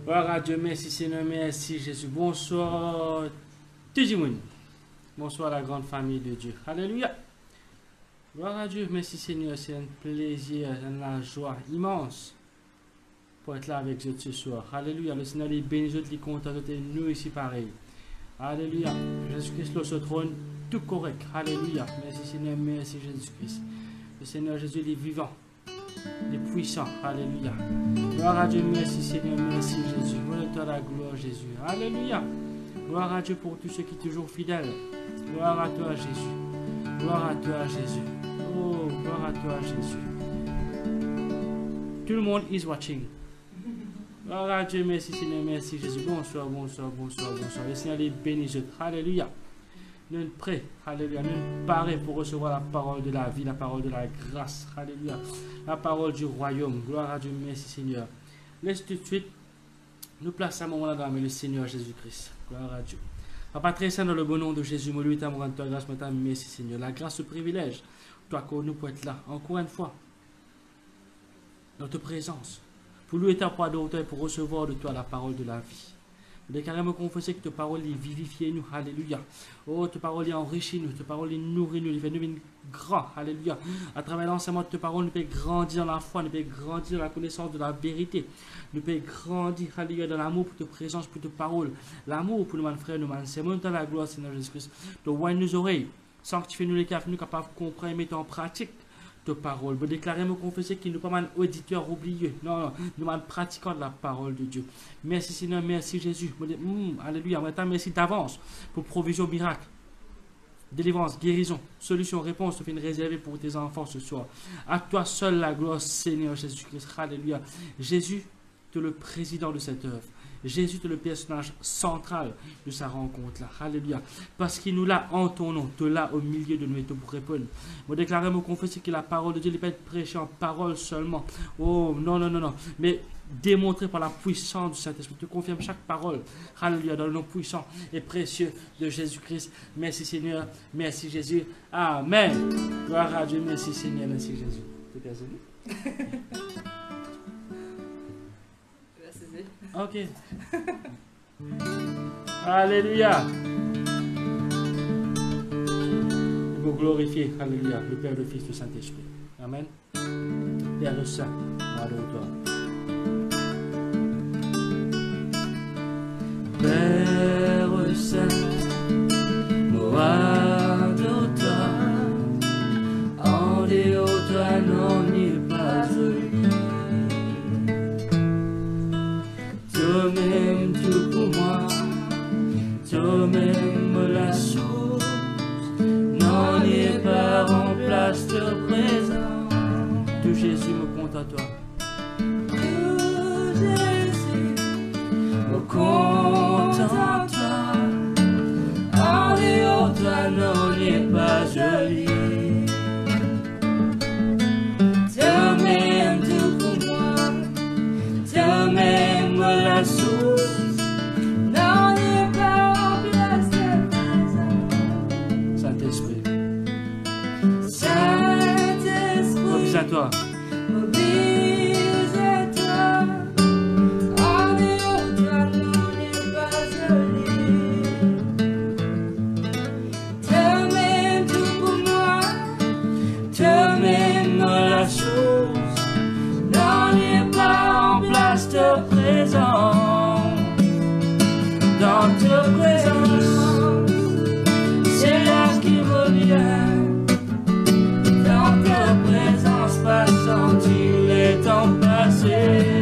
Gloire à Dieu, merci Seigneur, merci Jésus. Bonsoir tout le monde. Bonsoir la grande famille de Dieu. Alléluia. Gloire à Dieu, merci Seigneur, c'est un plaisir, une joie immense pour être là avec vous ce soir. Alléluia, le Seigneur est béni, il est content de nous ici pareil. Alléluia, Jésus-Christ sur ce trône, tout correct. Alléluia, merci Seigneur, merci Jésus-Christ. Le Seigneur Jésus il est vivant. Il est puissant, alléluia. Gloire à Dieu, merci Seigneur, merci Jésus. Gloire à la gloire Jésus, alléluia. Gloire à Dieu pour tous ceux qui sont toujours fidèles. Gloire à toi Jésus. Gloire à toi Jésus. Oh, gloire à toi Jésus. Tout le monde is watching. Gloire à Dieu, merci Seigneur, merci Jésus. Bonsoir, bonsoir, bonsoir, bonsoir. Le Seigneur est béni, alléluia. Nous sommes prêts, alléluia, nous sommes parés pour recevoir la parole de la vie, la parole de la grâce, alléluia, la parole du royaume. Gloire à Dieu, merci Seigneur. Laisse tout de suite nous placer à un moment là dans le Seigneur Jésus-Christ. Gloire à Dieu. Papa très saint, dans le bon nom de Jésus, moi lui t'amour, toi grâce, moi merci Seigneur. La grâce, le privilège, toi qu'on nous peut être là, encore une fois, dans ta présence, pour lui ta foi d'auteur, pour recevoir de toi la parole de la vie. Nous déclarons confesser que ta parole est vivifiée nous, alléluia. Oh, ta parole est enrichie nous, ta parole est nourrie nous, elle fait nous grand, alléluia. À travers l'enseignement de ta parole, nous pouvons grandir dans la foi, nous pouvons grandir dans la connaissance de la vérité. Nous pouvons grandir, alléluia, dans l'amour pour ta présence, pour ta parole. L'amour pour nos frères, nos c'est même dans la gloire, Seigneur Jésus-Christ. De ouvrir nos oreilles, sanctifier nous les cafés, nous capables de comprendre et mettre en pratique ta parole. Vous déclarez, me confesser qu'il nous pas mal auditeurs oubliés. Non, non, nous mal pratiquants de la parole de Dieu. Merci Seigneur, merci Jésus. Alléluia. Maintenant, merci d'avance pour provision miracle, délivrance, guérison, solution, réponse, tu fais une réservée pour tes enfants ce soir. À toi seul la gloire, Seigneur Jésus-Christ. Alléluia. Jésus, tu es le président de cette œuvre. Jésus est le personnage central de sa rencontre-là. Alléluia. Parce qu'il nous l'a en ton nom, te l'a au milieu de nous et te pour répondre. Moi déclarer, me confesser que la parole de Dieu n'est pas être prêchée en parole seulement. Oh, non, non, non, non. Mais démontrée par la puissance du Saint-Esprit. Tu confirmes chaque parole. Alléluia. Dans le nom puissant et précieux de Jésus-Christ. Merci Seigneur. Merci Jésus. Amen. Gloire à Dieu. Merci Seigneur. Merci Jésus. Tu es assis? Ok. Alléluia. Il faut glorifier, alléluia, le Père, le Fils, le Saint-Esprit. Amen. Père le Saint, moi de toi. Père le Saint, moi de toi. En dehors de toi, non, n'est pas de toi-même tout pour moi, toi-même la source, n'en est pas en place de présent. Tout Jésus me compte à toi. Tout Jésus me compte à toi. En dehors de toi, n'en est pas joli. Toi-même tout pour moi, toi-même la source, n'en est pas en place de présent. Saint-Esprit, Saint-Esprit, obéis à toi. Obéis à toi. En dehors de toi, n'en est pas joli. Toi-même tout pour moi, toi-même la source, n'en est pas en place de présent. Dans ta présence, c'est là qui revient. Dans ta présence, pas sentir les temps passés.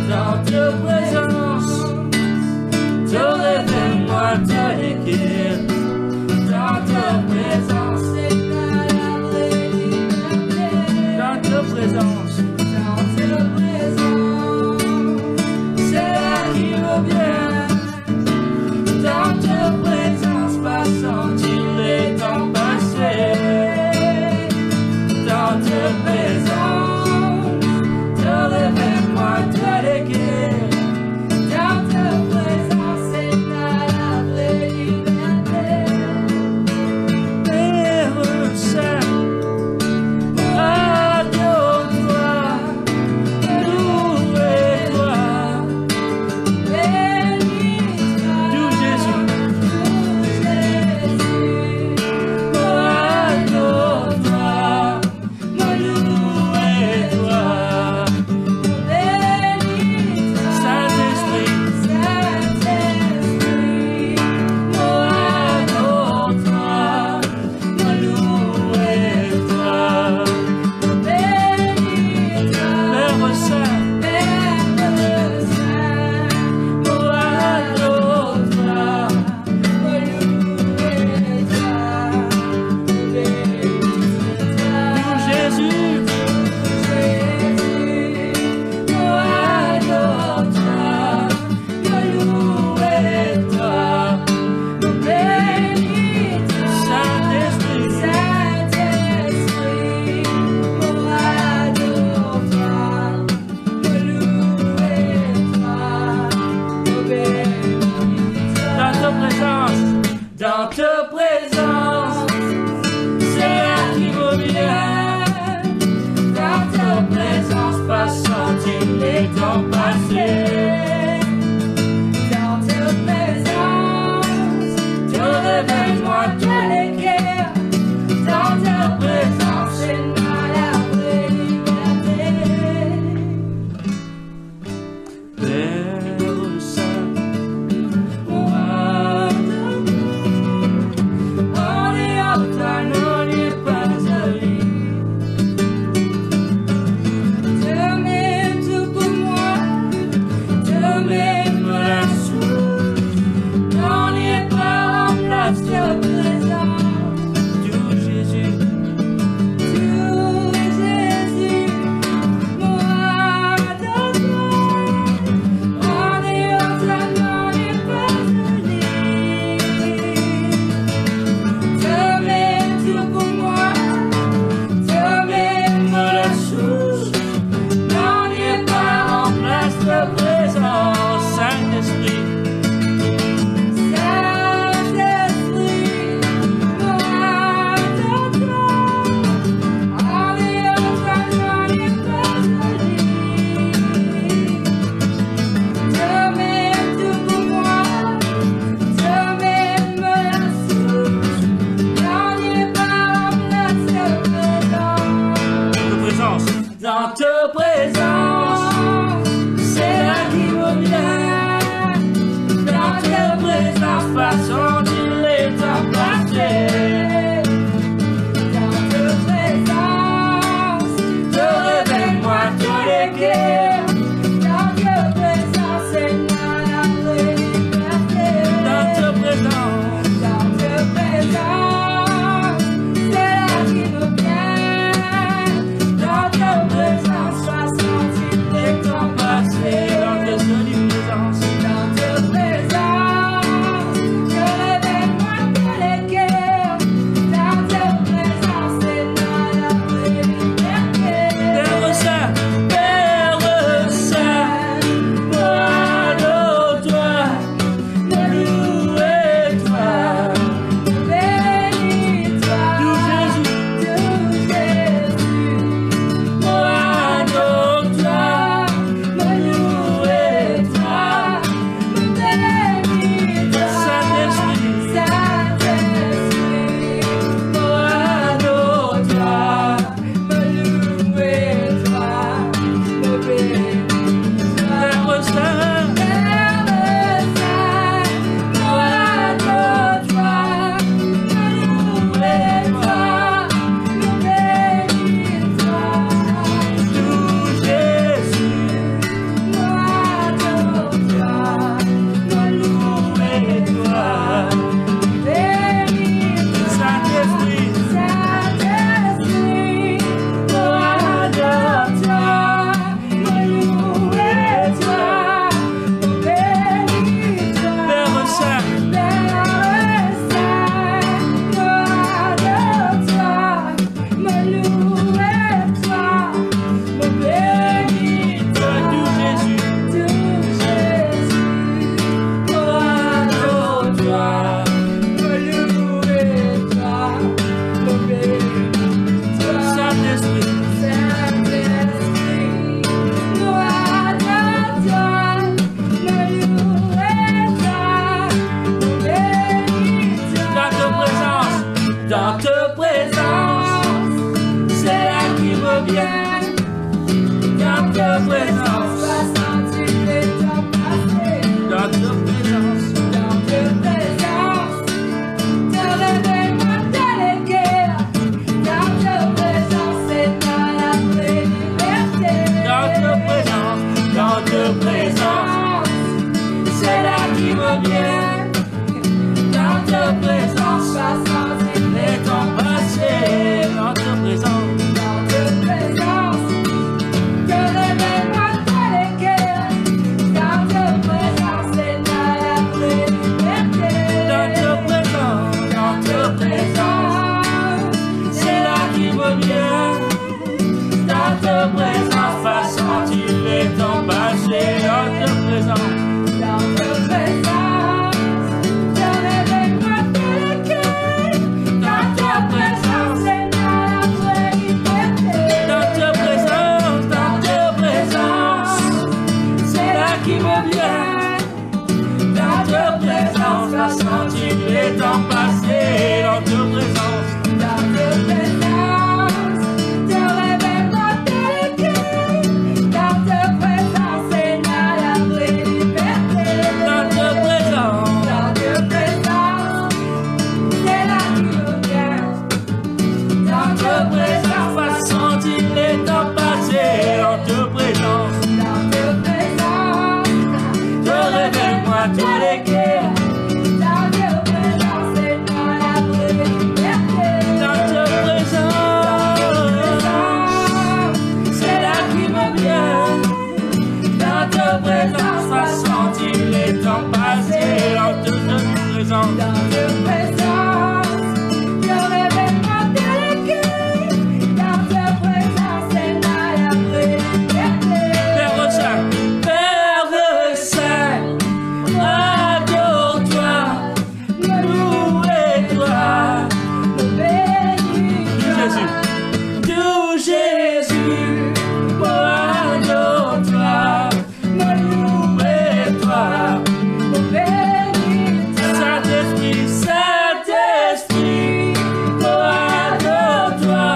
Dans ta présence, te révèle-moi ta l'équerre. Dans ta présence, c'est la liberté. Dans ta présence, dans ta présence, pas sentir les temps passés. Dans ta présence, te révèle-moi ta l'équerre. même la source. N'en est pas en place de présence. Tout Jésus, moi de toi. En dehors de toi, n'en est pas venu. Te mets tout pour moi, te même la source. N'en est pas en place de présence. Saint-Esprit, Saint-Esprit, moi de toi. En dehors de toi, n'en est pas venu. Te mets tout pour moi, te même la source. N'en est pas en place de présence. Dans ta présence, c'est là qui vaut bien. Dans ta présence, façon qu'il est en passé. Dans ta présence, te révèle-moi tous les guerres. Dans ta présence, c'est moi la vraie liberté. Dans ta présence, c'est là qui vaut bien. Dans ta présence, façon qu'il est en passé. Dans ta jolie présence, dans ta présence, te révèle-moi tous les guerres. Dans ta présence, c'est moi la vraie liberté. Père Saint, moi de toi, me louer toi, me bénir toi, tout Jésus, moi de toi, me louer toi, me bénir toi, Saint-Esprit, moi de toi, me louer toi, me bénir toi, Père Saint, moi de toi, me louer toi, me bénir toi, tout Jésus, moi de toi, me louer toi, bénir toi, Saint-Esprit, moi de toi, me louer toi, me bénir toi, Père Saint, moi de toi, me louer toi, me bénir toi, tout Jésus, moi de toi, me louer toi, me bénir toi, Saint-Esprit, moi de toi, me louer toi, me bénir toi. Dans ta présence, c'est là qui vaut bien. Dans ta présence, façon qu'il est en passé. Dans ta présence, te révèle-moi tous les guerres. Dans ta présence, c'est moi la vraie liberté. Dans ta présence, c'est là qui vaut bien. Dans ta présence, façon qu'il est en passé. Dans ta présence, te révèle-moi tous les guerres. Dans ta présence, c'est moi la vraie liberté. Dans ta présence, c'est là qui vaut bien. Dans ta présence, façon qu'il est en passé. Dans ta présence, te révèle-moi tous les guerres. Dans ta présence, c'est moi la vraie liberté. Dans ta présence, c'est là qui vaut bien. Dans ta présence, façon qu'il est en passé. Dans ta présence, te révèle-moi tous les guerres. Dans ta présence, c'est moi la vraie liberté. Dans ta présence, c'est là qui vaut bien. Dans ta présence, façon qu'il est en passé. Dans ta présence, révèle-moi tous les cœurs. Dans ta présence, Seigneur, la vraie liberté. Dans ta présence, c'est là qui me vient. Dans ta présence, ça sentit les temps passés. Dans ta présence, Dans ta présence, je révèle-moi tous les cœurs. Dans ta présence, Seigneur, la vraie liberté. Père Saint, adore-toi, louez-toi. Jésus, tout Jésus, adore-toi, louez-toi. Saint-Esprit, Saint-Esprit, adore-toi,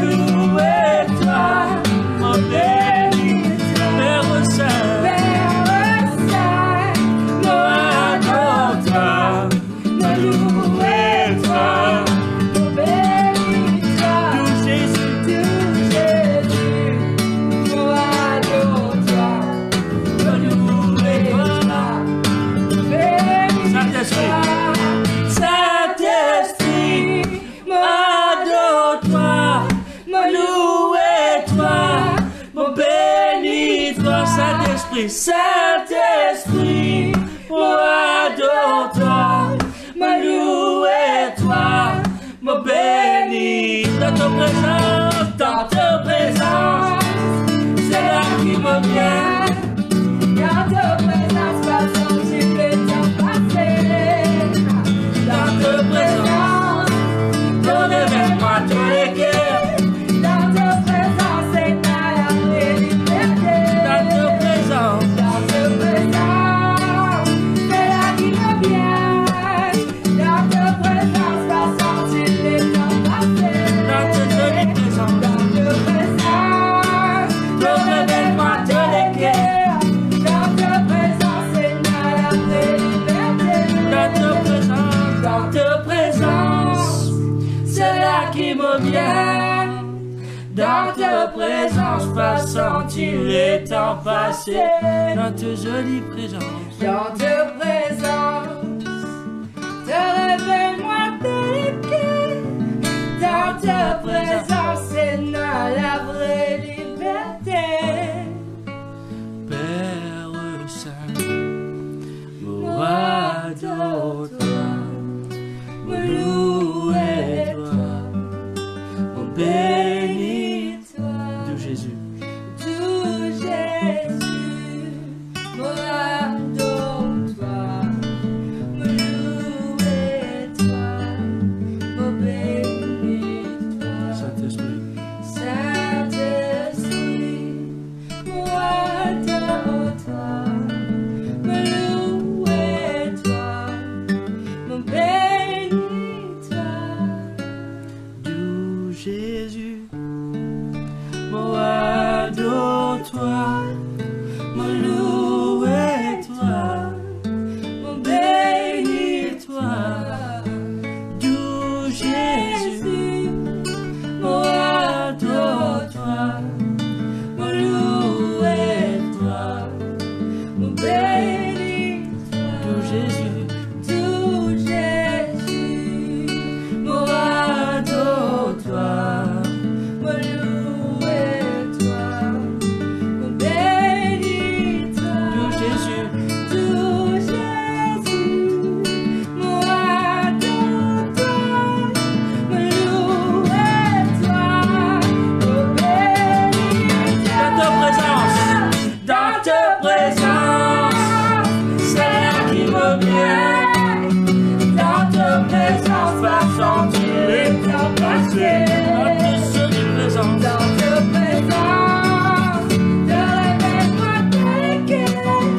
louez-toi, mon béni, Père Saint, adore-toi, louez-toi, tout Jésus, Saint-Esprit, adore-toi, louez-toi, mon bénis-toi. Saint-Esprit, Saint-Esprit, adore-toi, louez-toi, mon bénis. Dans ta présence, c'est là qui me vient. Dans ta présence, pas sentir le temps passer. Dans ta présence, révèle-moi tous les cœurs. Dans ta présence, c'est la vraie liberté. Dans ta présence, Dans ta présence, c'est là qui me vient. Dans ta présence, pas sentir le temps passer. dans ta jolie présence, Dans ta présence, révèle-moi tous les cœurs. dans ta présence, c'est la vraie liberté. Dans ta présence, c'est là qui me vient. Dans ta présence, pas sentir les temps passés. Dans ta jolie présence, Dans ta présence, te révèle-moi tous les cœurs. Dans ta présence, c'est la vraie liberté. Père Saint, adore-toi, louez-toi, mon bénis-toi. De Jésus, Tout Jésus, adore-toi, louez-toi, bénis-toi. Saint-Esprit, Saint-Esprit, adore-toi, louez-toi, bénis-toi. d'où Jésus, adore-toi, louez-toi, bénis-toi. D'où Jésus, adore-toi, louez-toi, Bénis-toi, d'où Jésus, tout Jésus, adore-toi, louez-toi, bénis-toi, d'où Jésus, tout Jésus, adore-toi, louez-toi, bénis-toi. dans ta présence, c'est là qui me vient. Dans ta présence, va sentir les temps passés. Dans ta jolie présence, Dans ta présence, te révèle-moi tous les cœurs.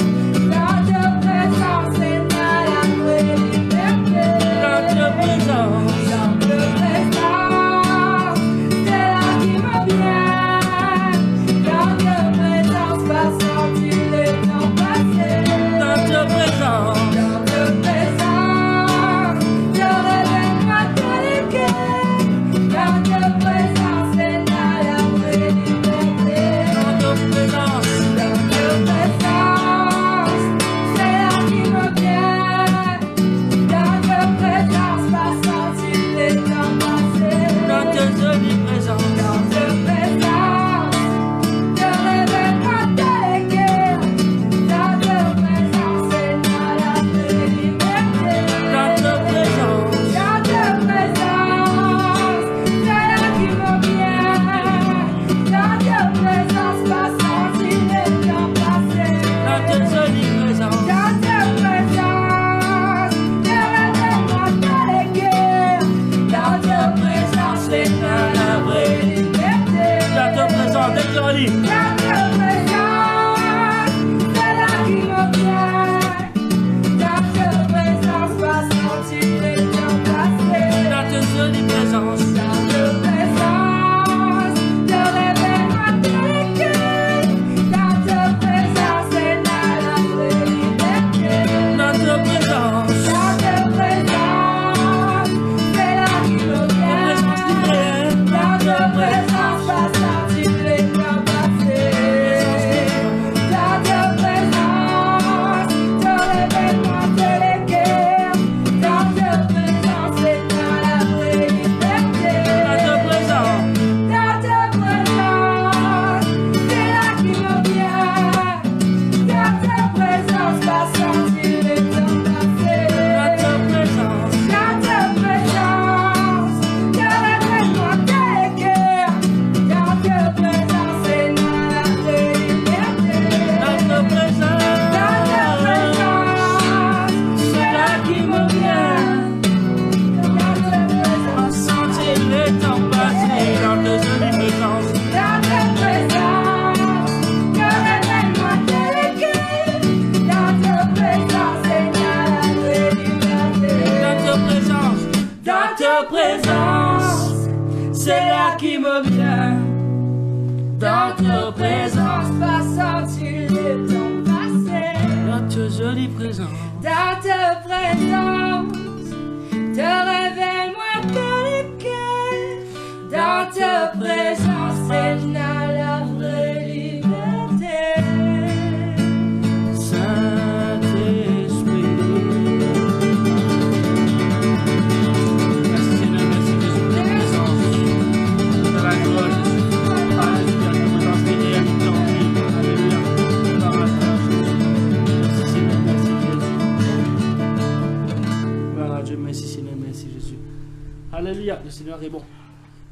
Dans ta présence, c'est la vraie liberté. dans ta présence, Dans ta présence, c'est là qui me vient. Dans ta présence, pas sentir le temps passer. dans ta présence, Dans ta présence, te révèle-moi tous les cœurs. Dans ta ta présence, c'est là qui me vient. Dans ta présence, pas sentir le temps passer. Dans ta jolie présence, Dans ta présence, te révèle-moi tel que. Dans ta présence, c'est la vraie liberté. Saint-Esprit. Merci Seigneur, merci Jésus pour ta présence. Dans la gloire Jésus. Alléluia, ta présence bénie, Alléluia. Par la grâce Jésus. Merci Seigneur, merci Jésus. Gloire à Dieu, merci Seigneur, merci Jésus. Alléluia, le Seigneur est bon.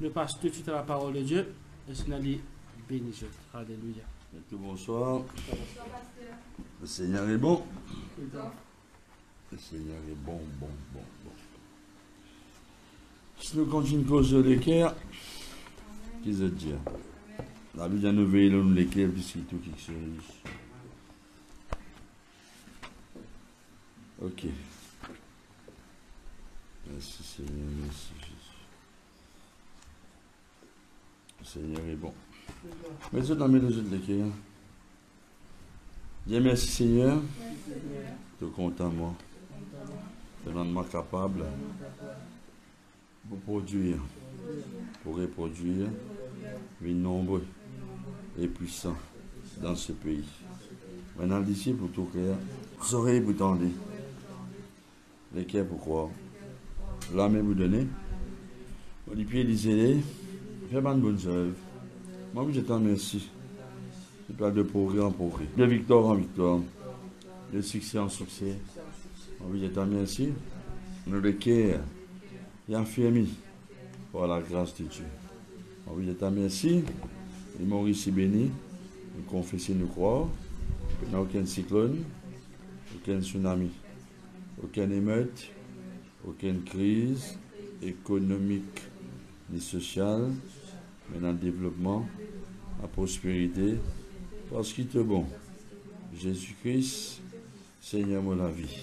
Je passe tout de suite à la parole de Dieu. Le Seigneur est béni. Alléluia. Bonsoir. Le Seigneur est bon. Le Seigneur est bon. Si nous continuons à causer l'équerre, qu'est-ce que dire? La Bible nous veille l'équerre puisqu'il tout qui se riche. Ok. Merci Seigneur, merci Jésus. Le Seigneur est bon. Mais Dieu dans mes deux de l'équerre. Dis merci Seigneur. Tu es content moi. Tu es moi capable pour produire, pour reproduire, vie nombreux et puissants dans ce pays. Maintenant, d'ici pour tout cœur, oreilles pour tendre, les cœurs pour croire, l'âme vous donner, les pieds lisez-les, faites de bonnes œuvres. Moi, je t'en remercie. Je parle de progrès en progrès, de victoire en victoire, de succès en succès. Moi, je t'en remercie. Nous le cœur et affermi par la grâce de Dieu. Moi, je t'en remercie. Et Maurice est béni. Nous confessons, nous croire. Il n'y a aucun cyclone, aucun tsunami, aucune émeute, aucune crise économique ni sociale, mais dans le développement, la prospérité, parce qu'il est bon. Jésus-Christ, Seigneur mon la vie.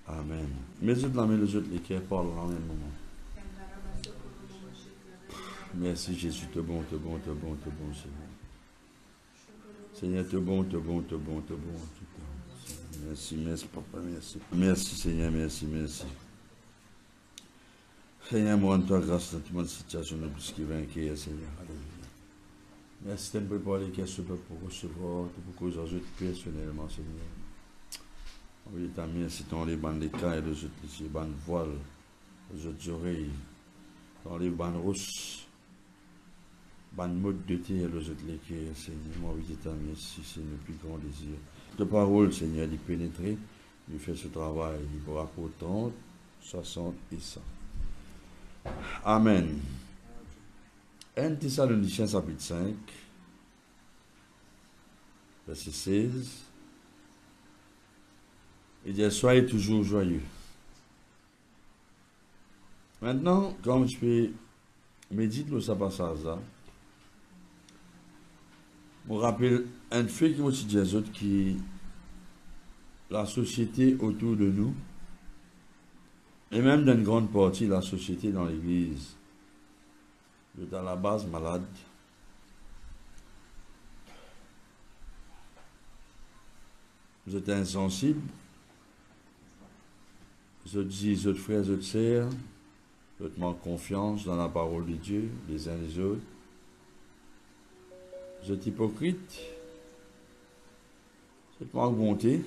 Amen. Mais autres la main, les autres, les cœurs parlent en même moment. Merci Jésus, t'es bon, Seigneur. Seigneur, t'es bon. Merci, papa, merci. Merci, Seigneur, merci. Seigneur, moi, rends-toi grâce dans toute ma situation, de plus qui vainqueur, Seigneur. Alléluia. Merci de me préparer les questions pour recevoir, pour causer aux autres personnellement, Seigneur. Oui, t'as merci dans les bandes de cailles, les bandes voiles, les autres oreilles, dans les bandes rousses. Bonne mode de terre, les autres l'équerre, Seigneur. Moi, oui, t'as merci, c'est le plus grand désir. De parole, Seigneur, d'y pénétrer, d'y faire ce travail, d'y pourra pour 30, 60 et 100. Amen. 1 Thessaloniciens chapitre 5, verset 16. Il dit, soyez toujours joyeux. Maintenant, comme je peux méditer le sabbat ça, je me rappelle un fait qui m'a dit aux autres qui la société autour de nous, et même dans une grande partie de la société dans l'église, est à la base malade. Vous êtes insensibles. Vous dis, votre frères, votre sœurs, votre manque confiance dans la parole de Dieu, les uns les autres. Vous êtes hypocrites. Vous êtes manque bonté.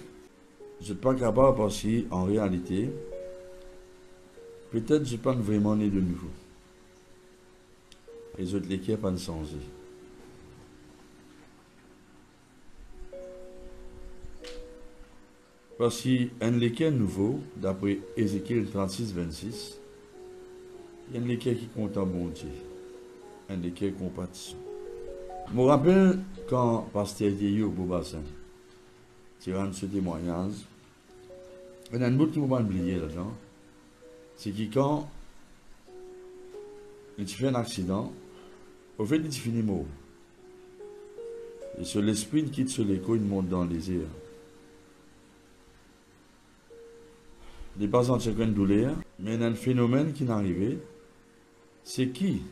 Vous n'êtes pas capable parce qu'en réalité, peut-être que je ne suis pas vraiment né de nouveau. Les autres l'équerre pas de changer. Parce qu'un l'équerre nouveau, d'après Ézéchiel 36, 26, il y a un l'équerre qui compte en bon Dieu. Un l'équerre compatissant. Je me rappelle quand Pasteur Dieu au Beaubassin, tu rends ce témoignage, il y a un bout qui ne m'a pas oublié là-dedans, c'est que quand tu fais un accident, au fait, tu finis mort. Et sur l'esprit, il quitte sur l'écho, il monte dans les airs. n'est pas en chacun de douleur, mais il y a un phénomène qui est arrivé. C'est qui?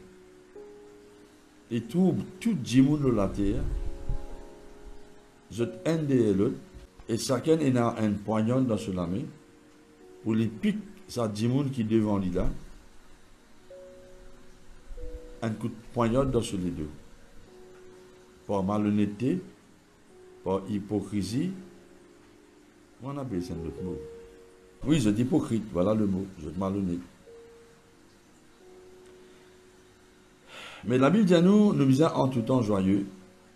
Et tout le monde de la terre, je un derrière l'autre, et chacun a un poignard dans ce main, pour les pics, ça dit monde qui est devant lui là, un coup de poignard dans ce les deux. Par malhonnêteté, par hypocrisie, on appelle ça un autre mot. Oui, je dis hypocrite, voilà le mot, je suis malhonnête. Mais la Bible dit à nous, nous visons en tout temps joyeux.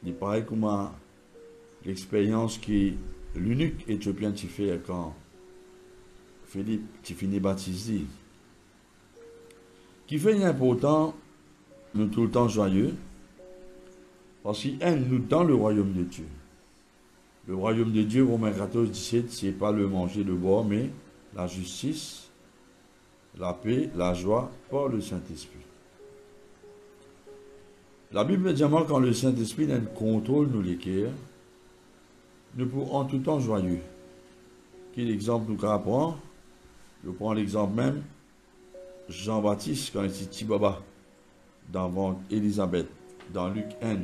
Il paraît comme l'expérience qui l'unique Éthiopien qui fait quand Philippe qui finit baptisé. Qui fait important, nous tout le temps joyeux, parce qu'il aime nous dans le royaume de Dieu. Le royaume de Dieu, Romains 14, 17, c'est pas le manger, le boire, mais la justice, la paix, la joie par le Saint-Esprit. La Bible dit quand le Saint-Esprit contrôle nous les cœurs, nous pouvons en tout temps joyeux. Quel exemple nous apprend? Je prends l'exemple même, Jean-Baptiste, quand il était petit baba, devant Élisabeth, dans Luc 1,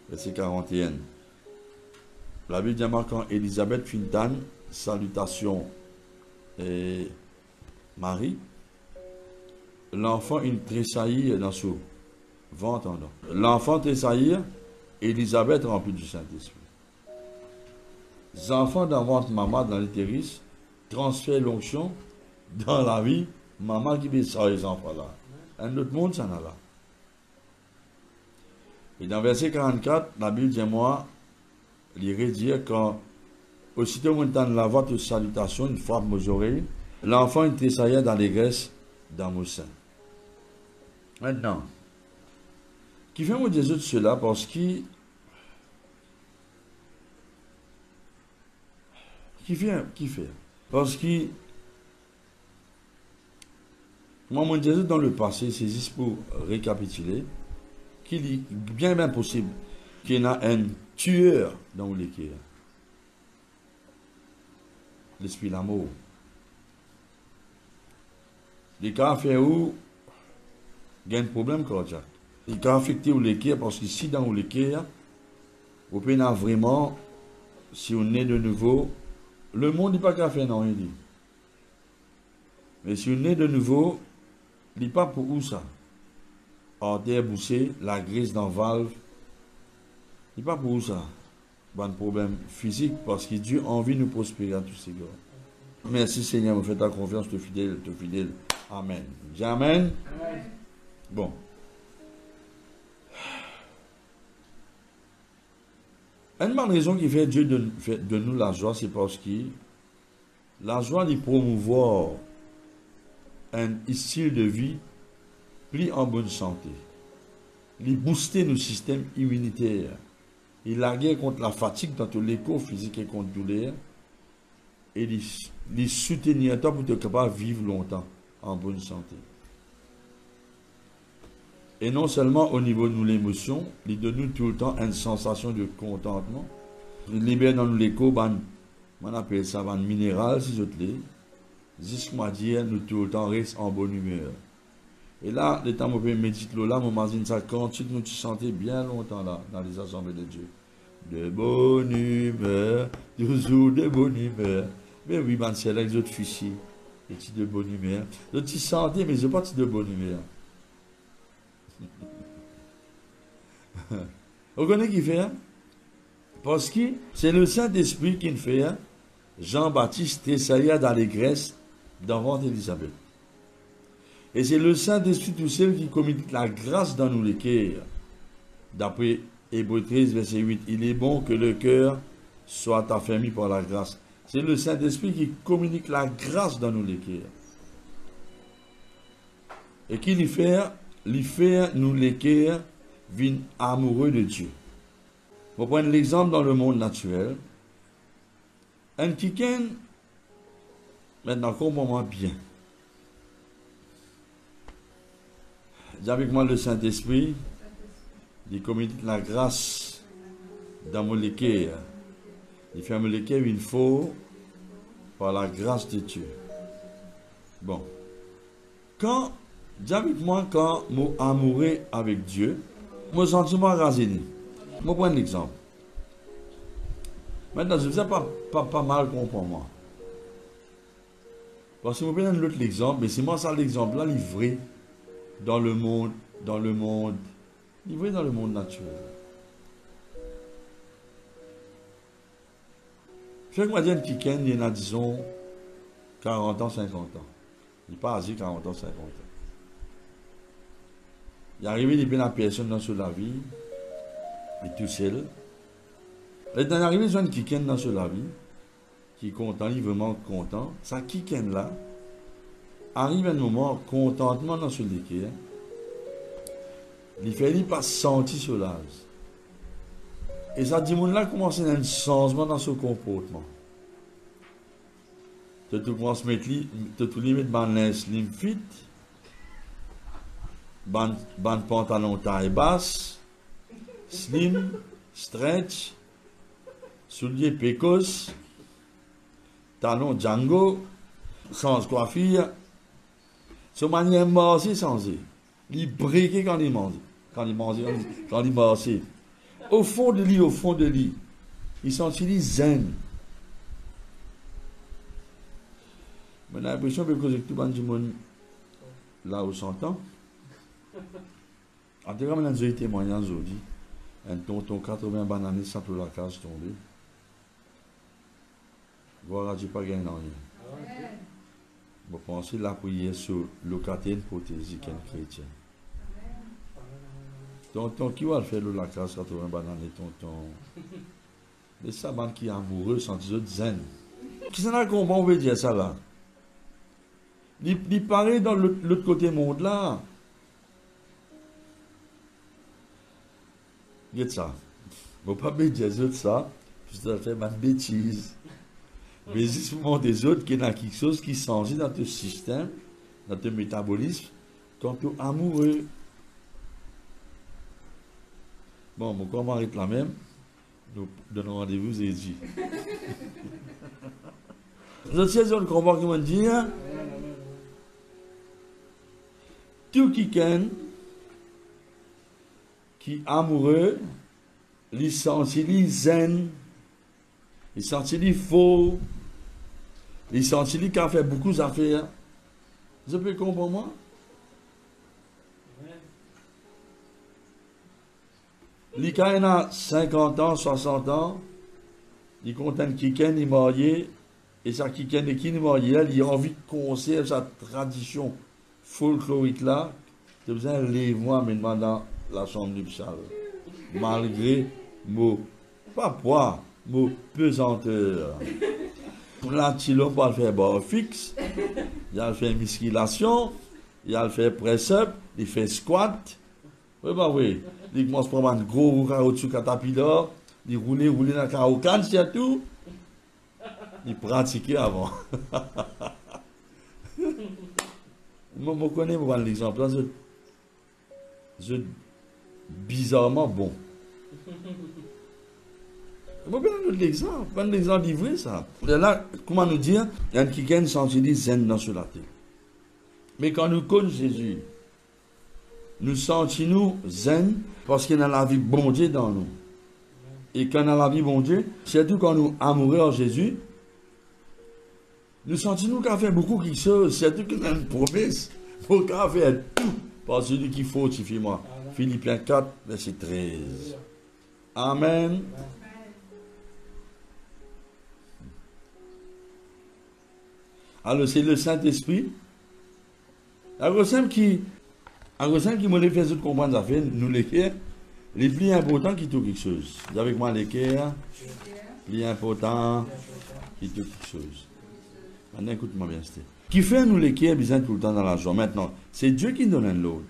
verset 41. La Bible dit quand Élisabeth fit une salutation et Marie, l'enfant il tressaillit dans son ventre. L'enfant tressaillit, Élisabeth remplie du Saint-Esprit. Les enfants dans le ventre maman dans l'utérus transfèrent l'onction dans la vie, maman qui ça les enfants là. Un autre monde ça n'a là. Et dans verset 44, la Bible dit moi, il redire quand aussitôt on entend la voix de salutation, une frappe aux oreilles, l'enfant il tressaillait dans les graisses dans mon sein. Maintenant, qui fait moi des autres cela parce qu'il qui fait parce que moi mon Jésus dans le passé c'est juste pour récapituler qu'il est bien possible qu'il y ait un tueur dans l'équipe. L'esprit l'amour. Les cas fait où il y a un problème cardiaque. Les cas affectés ou l'équipe parce que si dans l'équipe, vous pouvez vraiment, si on est de nouveau, le monde n'est pas qu'à faire non, il dit. Mais si on est de nouveau, il n'est pas pour où ça? Artère bouchée, la graisse dans valve. Il n'est pas pour où ça? Pas de problème physique parce que Dieu a envie de nous prospérer à tous ces gars. Merci Seigneur, me fais ta confiance, te fidèle. Amen. Dis amen. Amen. Bon. Une bonne raison qui fait Dieu de nous la joie, c'est parce que la joie il promouvoir un style de vie plus en bonne santé. Il booster nos systèmes immunitaires. Il la guerre contre la fatigue dans tout l'écho physique et contre douleur. Et il soutenir toi pour être capable de vivre longtemps en bonne santé. Et non seulement au niveau de nous l'émotion, il donne nous tout le temps une sensation de contentement. Il libère dans nous l'écho, on appelle ça un minéral, si je te l'ai. Jusqu'à dire, nous tout le temps reste en bonne humeur. Et là, le temps où je médite là, mon imagine ça continue, nous te sentez bien longtemps là, dans les assemblées de Dieu. De bonne humeur, toujours de bonne humeur. Mais oui, c'est là que les autres fichiers, les petits de bonne humeur. Les petits santé, mais je pas de bonne humeur. Vous connaissez qui fait? Parce que c'est le Saint-Esprit qui fait Jean-Baptiste tressaillir dans les graisses devant Élisabeth. Et c'est le Saint-Esprit tout seul qui communique la grâce dans nous les cœurs. D'après Hébreux 13, verset 8, il est bon que le cœur soit affermi par la grâce. C'est le Saint-Esprit qui communique la grâce dans nous les cœurs. Et qui lui fait nous les cœurs viennent amoureux de Dieu. Pour prendre l'exemple dans le monde naturel, un quelqu'un, maintenant comprends-moi bien. Dis avec moi le Saint-Esprit, il communique la grâce dans mon cœur. Il fait mon cœur une fois par la grâce de Dieu. Bon. Quand, dis avec moi, quand je amoureux avec Dieu, mon sentiment rasé. Je prends un exemple. Maintenant, je ne sais pas mal comprendre moi. Parce que je vais prendre l'autre exemple, mais c'est moi ça l'exemple là, livré dans le monde, livré dans le monde naturel. Chaque mois, qui il y en a, disons, 40 ans, 50 ans. Il n'est pas âgé 40 ans, 50 ans. Il est arrivé depuis la personne dans la vie, il est tout seul. Et il est arrivé jeune qui dans la vie, qui est content, il est vraiment content. Ça qui là, arrive un moment, contentement dans ce liquide, il fait il pas sentir soulage. Et ça dit là commence à un changement dans son comportement. Tu commences à mettre ban linge slim fit, ban pantalon taille basse, slim, stretch, souliers pécos, talon Django, sans coiffure. Son manière de marcher sans eux. Il briquait quand il mange. Quand il marchait. Au fond de lui, il sentit zen. Mais j'ai l'impression que tout le monde là où s'entend. En tout cas, maintenant, j'ai témoignage aujourd'hui. Un tonton 80 bananes sans la case tombée. Voilà, je n'ai pas gagné rien. Je pense la prière sur le cathéne protégé qu'un chrétien. Tonton, qui va le faire la case 80 bananes, tonton? Mais ça, man qui est amoureux, sans des autres zen. Qui s'en a compris, on veut dire ça là? Il paraît dans l'autre côté monde là. Regarde ça. Je ne vais pas me dire ça, je dois faire ma bêtise. Mais justement des autres qui ont quelque chose qui change dans ton système, dans ton métabolisme, quand tu es amoureux. Bon, mon corps m'arrête là même. Nous donnons rendez-vous jeudi. Je sais on comprend comment dire. Tout quelqu'un qui est amoureux, il sentit zen, il sentit faux, il sentit qu'il a fait beaucoup d'affaires. Vous pouvez comprendre moi? Il a 50 ans, 60 ans, il est content qu'il est marié, et ça qui est marié, il a envie de conserver sa tradition folklorique là, tu as besoin de les voir maintenant dans la chambre nuptiale. Malgré mot, pas poids, mot pesanteur. Pour l'antilop, il va faire barre fixe, il va faire musculation, il va faire press-up, il fait squat. Oui, bah oui. Il commence à prendre un gros caoutchouc caterpillar, il roule dans le carocane, c'est tout. Il pratiquait avant. Moi, je connais l'exemple là, je bizarrement bon. Je vais prendre l'exemple livré ça. Là, comment nous dire, il y a quelqu'un qui sentit zen dans la tête. Mais quand nous connaissons Jésus, nous sentons zen parce qu'il y a la vie bon Dieu dans nous. Et quand on a la vie bon Dieu, surtout quand nous amoureux en Jésus, nous sentons qu'on a fait beaucoup de choses, surtout qu'on a une promesse pour qu'on fait tout par celui qui fortifie moi. Philippiens 4, verset 13. Amen. Alors c'est le Saint-Esprit. La recette qui me fait comprendre ça fait, nous l'équerre, les plus importants qui tout quelque chose. Avec moi l'équerre, plus important qui tout quelque chose. Maintenant écoute-moi bien, c'était. Qui fait nous l'équerre besoin tout le temps dans la joie. Maintenant, c'est Dieu qui donne l'ordre.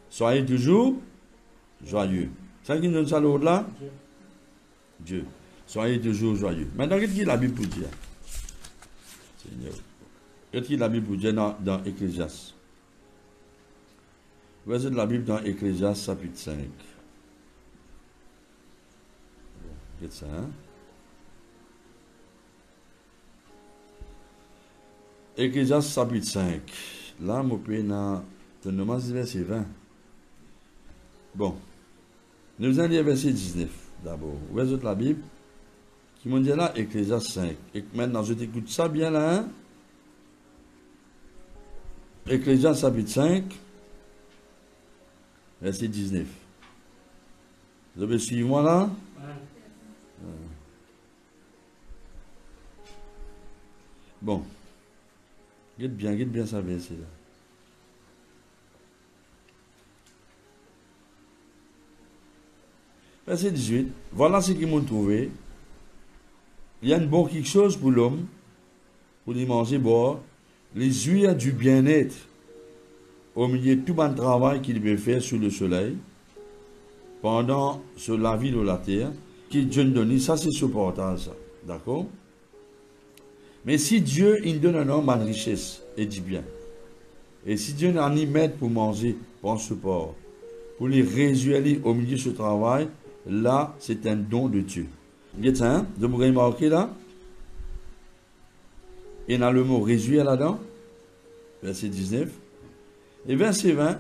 Soyez toujours joyeux. C'est qui donne ça l'ordre là? Dieu. Soyez toujours joyeux. Maintenant, qu'est-ce qu'il la Bible pour dire? Seigneur. Qu'est-ce qu'il la Bible pour dire dans Ecclésiaste? Verset de la Bible dans Ecclésiaste chapitre 5. Qu'est-ce ça, hein? Ecclésiaste chapitre 5. Là, je peux dans le verset 20. Bon. Nous allons lire verset 19 d'abord. Où est la Bible? Qui m'ont dit là, Ecclésiaste 5. Et maintenant, je t'écoute ça bien là. Hein? Ecclésiaste chapitre 5, verset 19. Vous avez suivi moi là? Bon. Guette bien ça verset là. Verset 18. Voilà ce qu'ils m'ont trouvé. Il y a une bonne quelque chose pour l'homme, pour lui manger, boire, les jouir du bien-être au milieu de tout le travail qu'il peut faire sous le soleil, pendant la vie de la terre, qui Dieu nous donne, ça c'est supportable, ça. D'accord? Mais si Dieu il donne un homme une richesse et du bien, et si Dieu n'en y met pour manger, pour un support, pour les réjouir au milieu de ce travail, là c'est un don de Dieu. Vous voyez ça, hein? Vous avez remarqué là? Et dans le mot réjouir là-dedans, verset 19, et verset 20,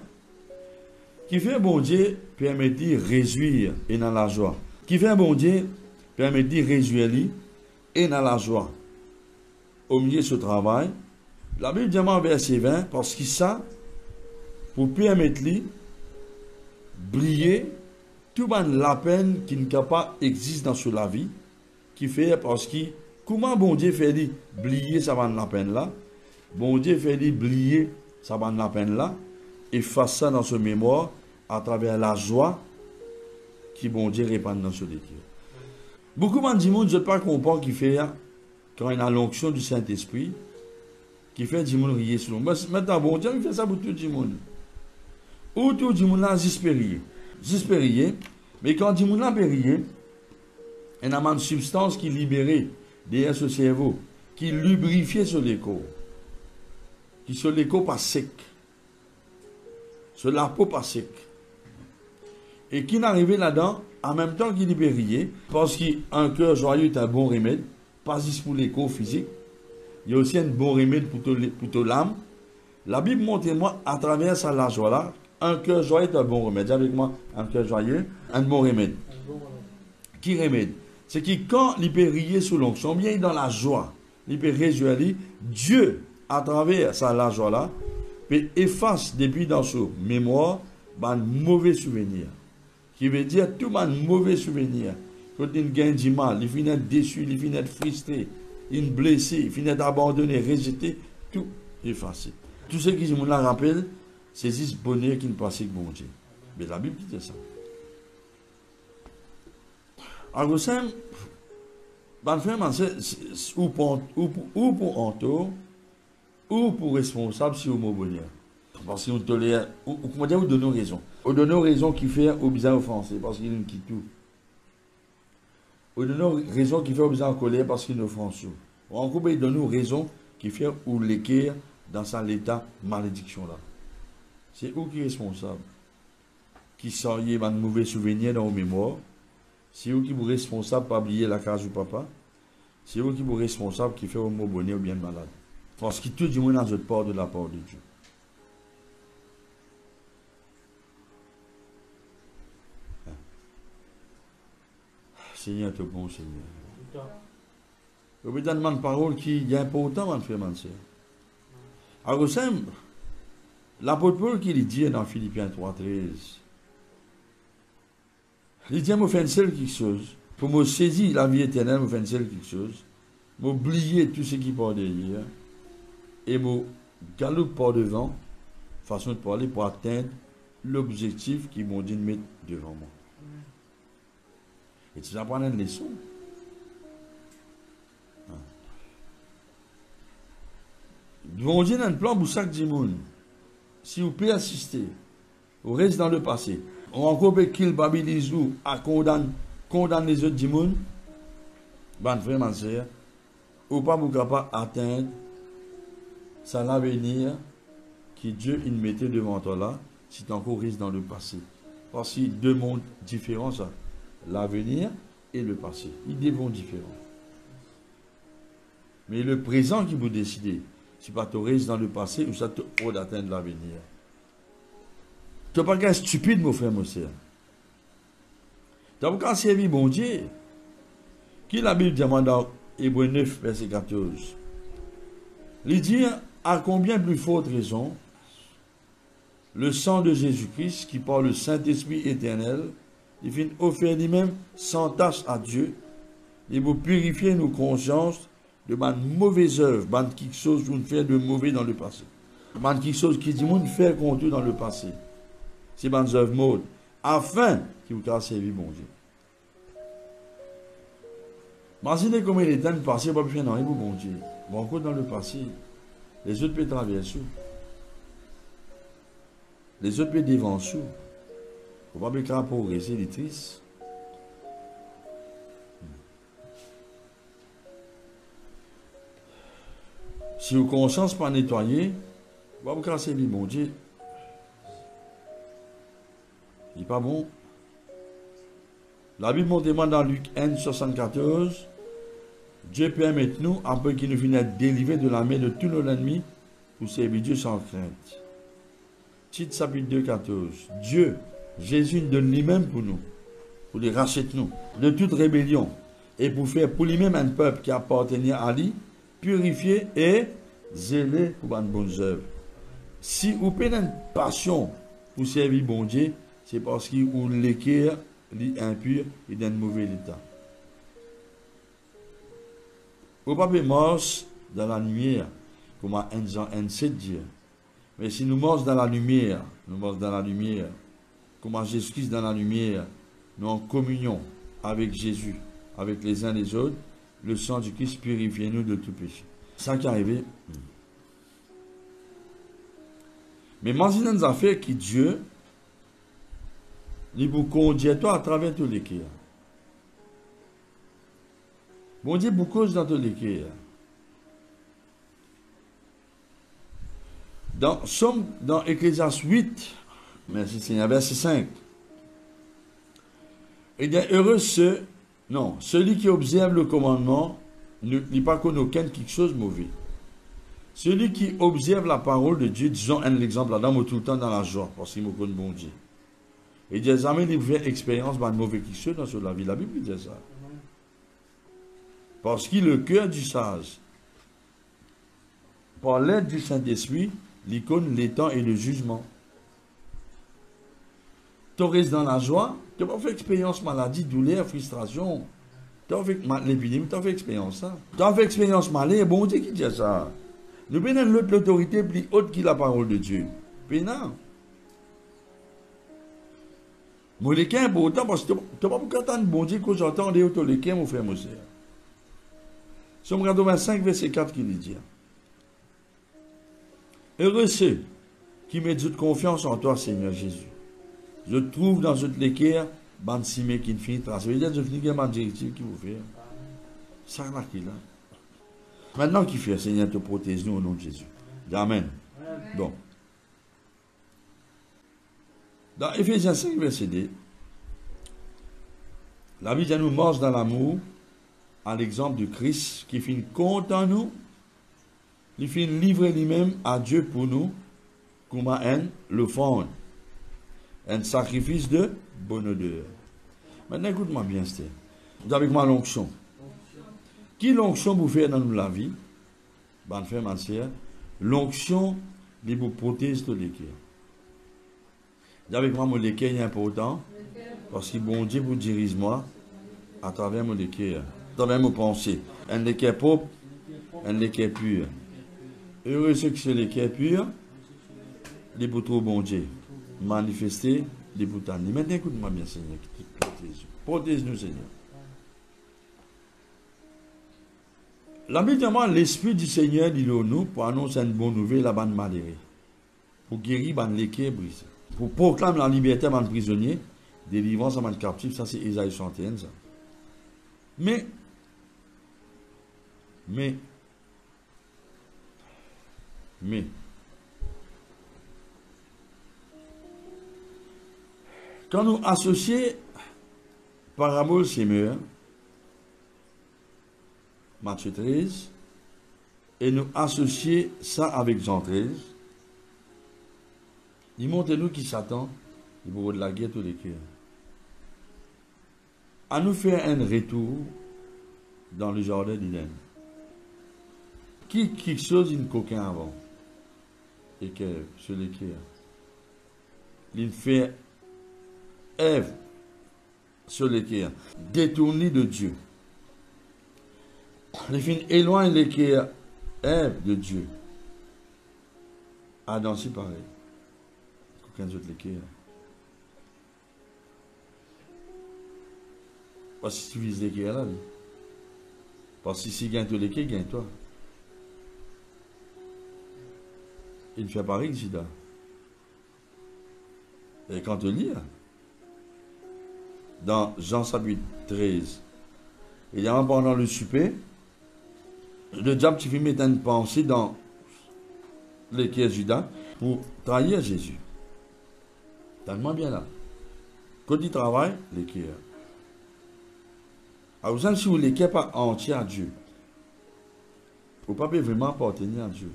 qui fait un bon Dieu permet de réjouir et dans la joie. Qui fait un bon Dieu permet de réjouir et dans la joie. Au milieu de ce travail, la Bible dit en verset 20, parce que ça, pour permettre de briller, tout la peine qui n'est pas existe dans la vie, qui fait parce que, comment bon Dieu fait dit, briller ça va la peine là, bon Dieu fait dit, briller ça va la peine là, et fasse ça dans ce mémoire, à travers la joie, qui bon Dieu répand dans ce décret. Beaucoup de gens ne pas comprendre qui fait, quand il a l'onction du Saint-Esprit, qui fait du monde rier sur nous. Maintenant, bon Dieu, il fait ça pour tout le monde. Ou tout le monde là, juste rier. Mais quand du monde là peut rier, il y a une substance qui est libérée derrière ce cerveau, qui lubrifie sur l'écho. Qui sur l'écho pas sec. Sur la peau pas sec. Et qui n'arrive là-dedans, en même temps qu'il peut rier, parce qu'un cœur joyeux est un bon remède, pas juste pour l'écho physique, il y a aussi un bon remède pour l'âme. La Bible montre moi, à travers ça, la joie là, un cœur joyeux est un bon remède. Dis avec moi, un cœur joyeux, un bon remède. Qui remède? C'est que quand il peut rier sous l'onction, bien dans la joie, il peut réjouir, Dieu, à travers ça, la joie là, peut effacer depuis dans sa mémoire, un mauvais souvenir. Qui veut dire tout un mauvais souvenir. Quand il gagne du mal, il finit déçu, il finit frustré, il blessé, il finit abandonné, rejeté, tout effacé. Tout ce qui me la rappelle, c'est ce bonheur qui ne passe que bon Dieu. Mais la Bible dit ça. Alors, c'est ou pour Anto, ou pour responsable si vous bonheur. Parce qu'on tolère, comment dire, vous donnez raison. Vous donnez raison qui fait au bizarre offensé, parce qu'il nous quitte tout. Vous donnez raison qui fait au bizarre en colère, parce qu'il nous offense tout. En gros, il donne raison qui fait ou l'équerre dans sa l'état malédiction là. C'est où qui est responsable? Qui sort un mauvais souvenir dans vos mémoires? C'est vous qui vous responsable pour oublier la case du papa? C'est vous qui vous responsable qui fait au mot bonheur ou bien malade? Parce que tout le monde a notre part de la part de Dieu. Seigneur, te bon Seigneur. Je vous donne une parole qui est importante, mon frère, mon soeur. Alors, simple, l'apôtre Paul qui dit dans Philippiens 3,13, il dit, je fais une seule quelque chose. Pour me saisir la vie éternelle, je fais une seule quelque chose. M'oublier tout ce qui part derrière. Et me galope par devant, façon de parler, pour atteindre l'objectif qu'ils m'ont dit de mettre devant moi. Et tu apprends une leçon. Bon Dieu a un plan pour chaque monde. Si vous pouvez assister, vous restez dans le passé. On rencontre qu'il babilise ou à condamne les autres du monde. Bon frère, ma soeur, ou pas vous capable d'atteindre ça l'avenir que Dieu il mettait devant toi là, si tu encore restes dans le passé. Parce que deux mondes différents, ça. L'avenir et le passé. Ils devront différents. Mais le présent qui vous décidez, si pas tu restes dans le passé ou ça te haut d'atteindre l'avenir. Tu n'es pas qu'un stupide, mon frère, mon sœur. Tu n'as pas qu'un servir bon Dieu. Qui la Bible demande dans Hébreux 9, verset 14? Il dit, à combien plus forte raison, le sang de Jésus-Christ, qui par le Saint-Esprit éternel, il vient offrir lui-même sans tâche à Dieu, et vous purifier nos consciences de ma mauvaise œuvre, de quelque chose que vous faites de mauvais dans le passé. De quelque chose qui dit, vous faire contre dans le passé. C'est une œuvre mode, afin que vous puissiez servir bon Dieu. Imaginez comment il est temps de passer, pas faire rien pour bon Dieu. Bon, encore dans le passé, les autres peuvent traverser. Les autres peuvent dévancer. Il ne faut pas progresser, les tristes. Si vos consciences pas nettoyées, vous ne pouvez pas servir bon Dieu. Il n'est pas bon. La Bible montre dans Luc 1, 74, Dieu permet nous, après qu'il nous vienne délivrer de la main de tous nos ennemis, pour servir Dieu sans crainte. Titre chapitre 2, 14. Dieu, Jésus nous donne lui-même pour nous, pour les racheter nous, de toute rébellion, et pour faire pour lui-même un peuple qui appartenait à lui, purifié et zélé pour une bonne œuvre. Si vous avez une passion pour servir bon Dieu, c'est parce que vous l'équerre, l'impur et dans un mauvais état. Vous ne pouvez pas marcher dans la lumière, comme un Jean 1,7 dit. Mais si nous marchons dans la lumière, comme Jésus-Christ dans la lumière, nous en communion avec Jésus, avec les uns les autres, le sang du Christ purifie nous de tout péché. Ça qui est arrivé. Mais imaginez une affaire qui Dieu, il vous conduit toi à travers tous les cœurs. Bon Dieu vous cause dans tous les cœurs. Dans Ecclésiaste 8, merci Seigneur, verset 5. Il est heureux celui qui observe le commandement, ne dit pas qu'on aucun quelque chose de mauvais. Celui qui observe la parole de Dieu, disons un exemple, la dame tout le temps dans la joie, parce qu'il me connaît bon Dieu. Et des amis, il fait expérience de mauvais quelque chose dans la vie. La Bible dit ça. Parce que le cœur du sage, par l'aide du Saint-Esprit, l'icône, l'étang et le jugement. Tu restes dans la joie, tu n'as pas fait expérience maladie, douleur, frustration. Tu as fait l'épidémie, tu as fait expérience ça. Tu as fait expérience maladie, bon Dieu qui dit ça. Nous prenons l'autorité plus haute que la parole de Dieu. Puis non. Moi, les cas important parce que tu n'as pas beaucoup de bon Dieu que j'entends les autres les cas, mon frère, mon sœur. Somme 85, verset 4 qui dit. Heureux ceux qui mettent toute confiance en toi, Seigneur Jésus. Je trouve dans toute l'équerre, bande simé qui ne finit pas. Ça veut dire que je finis une directive qui vous fait. Ça là qui là. Maintenant qui fait, Seigneur, te protège nous au nom de Jésus. Amen. Bon. Dans Ephésiens 5, verset 2, la Bible nous marche dans l'amour, à l'exemple de Christ, qui finit compte en nous, il finit livrer lui-même à Dieu pour nous, comme un le fond, un sacrifice de bonne odeur. Maintenant, écoute-moi bien, Steve. Vous avez avec moi l'onction. Qui l'onction vous fait dans la vie? Bonne frère, ma sœur. L'onction, il vous protège de l'équerre. Avec moi, mon équerre est important, parce que bon Dieu vous dirige moi à travers mon équerre, à travers mes pensées. Un équerre propre, un équerre pur. Heureux ceux qui sont l'équerre pur, les vous trouvent bon Dieu. Manifester, les vous tendre. Maintenant, écoute-moi bien, Seigneur, qui te protège. Protège-nous, Seigneur. La Bible demande l'Esprit du Seigneur, dit nous, pour annoncer une bonne nouvelle à bande malheureux, pour guérir bande l'équerre brisée. Pour proclamer la liberté à un prisonnier, délivrance à un captif, ça c'est Isaïe 61. Ça. Mais, quand nous associons parabole sémeur, Matthieu 13, et nous associer ça avec Jean 13. Il montre nous qui Satan, il va de la guerre tous les cœurs. À nous faire un retour dans le jardin d'Éden. Qui quelque chose une coquin avant et que sur les cœurs. Il fait Ève sur les cœurs, détourné de Dieu. Il fait éloigne les cœurs Ève de Dieu. Adam si pareil. Coquin d'autres les cœurs. Parce que tu vises les cœurs là. Parce que si tu gagnes tous les cœurs, gagne toi. Il fait pareil, Sida. Et quand tu lis, dans Jean chapitre 13, il y a un pendant le souper, le diable qui fait mettre une pensée dans les cœurs de Judas pour trahir Jésus. Tellement bien là. Quand il travaille, les cœurs. Alors, si vous les cœurs pas entiers à Dieu, vous ne pouvez pas vraiment appartenir à Dieu.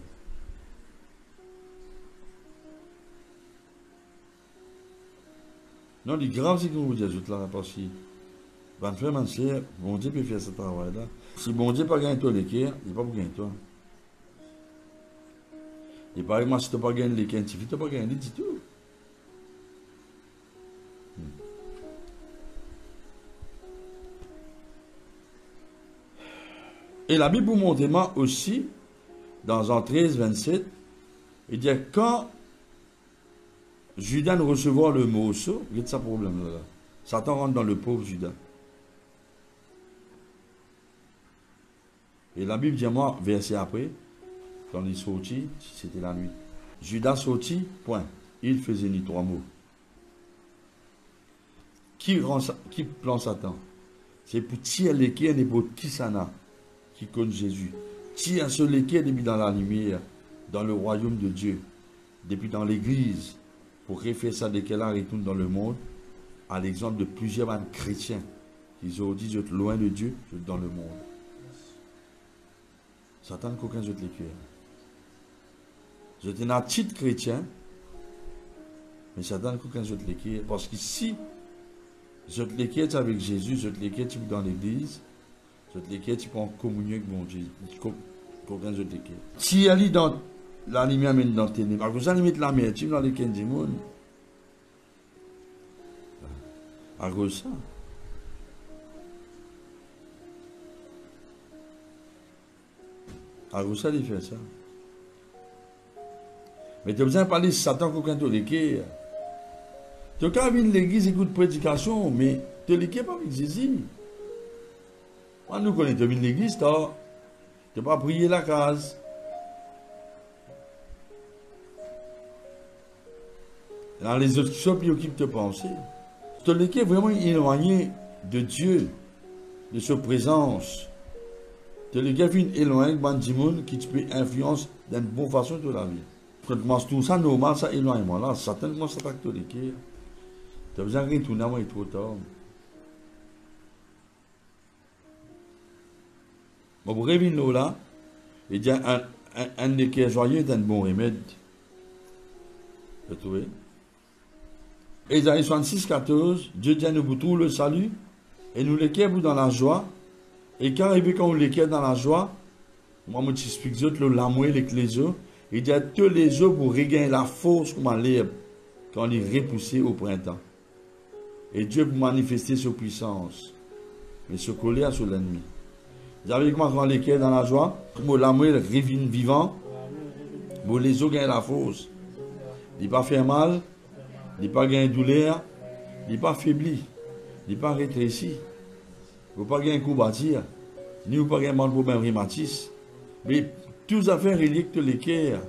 Non, le grave, c'est que vous dites là, parce que, ben, frère, mon frère, bon Dieu peut faire ce travail-là. Si bon Dieu n'a pas gagné toi les cœurs, il n'est pas pour gagner toi. Et par exemple, si tu n'as pas gagné les cœurs, tu n'as pas gagné du tout. Et la Bible vous montre aussi, dans Jean 13, 27, il dit quand Judas ne recevra le morceau, il y a de ça problème là. Satan rentre dans le pauvre Judas. Et la Bible dit moi, verset après, quand il sortit, c'était la nuit. Judas sortit, point. Il faisait ni trois mots. Qui plante Satan? C'est pour tirer les cœurs et pour qui ça n'a, qui connaît Jésus. Tire sur les cœurs depuis dans la lumière, dans le royaume de Dieu, depuis dans l'église, pour refaire ça dès qu'elle retourne dans le monde, à l'exemple de plusieurs chrétiens qui ont dit, je suis loin de Dieu, je suis dans le monde. Satan n'a aucun autre les cœurs. Je suis un titre chrétien, mais Satan n'a aucun autre les cœurs. Parce que si je te les cœurs avec Jésus, je te les cœurs dans l'église, je te les cœurs tu prends en communion avec mon Dieu. Aucun autre les cœurs. Si elle est dans la lumière mène dans tes ténèbres. Alors, vous allez mettre l'amertume dans les cœurs du monde. À cause de ça. À cause de ça, il fait ça. Mais tu as besoin de parler de Satan qu'aucun de l'équerre. Tu as qu'à venir l'église, écoute prédication, mais tu as l'équerre pas avec Jésus. Moi, nous connaissons, tu as l'église, tu n'as pas prié la case. Dans les autres choses qui occupent de penser. Tu as l'équerre vraiment éloigné de Dieu, de sa présence. Tu as l'équerre éloigné de du monde qui te peut influencer d'une bonne façon de la vie. Quand tu manges tout ça, normal, ça éloignement là, certainement ça t'attaque l'équerre. Tu as besoin de retourner avant il est trop tard. Bon, pour revenir là, il y a un équerre joyeux est un bon remède. Vous trouvez? Ésaïe 66, 14, Dieu dit à nous pour tout le salut, et nous l'équerre dans la joie, et quand on l'équerre dans la joie, moi je t'explique l'amour avec les eaux, il dit à tous les eaux pour regagner la force comme l'herbe, quand il est repoussé au printemps. Et Dieu pour manifester sa puissance, mais se coller sur l'ennemi. Vous avez comment quand l'équerre dans la joie, comme l'amour revient vivant, pour les eaux gagnent la force. Il ne pas faire mal, il n'est pas gagné douleur, il n'est pas faibli, il n'est pas rétréci, il ne pas gagner un coup bâtir, ni il pas gagner un problème rhumatisme. Mais toutes affaires reliques de l'équerre.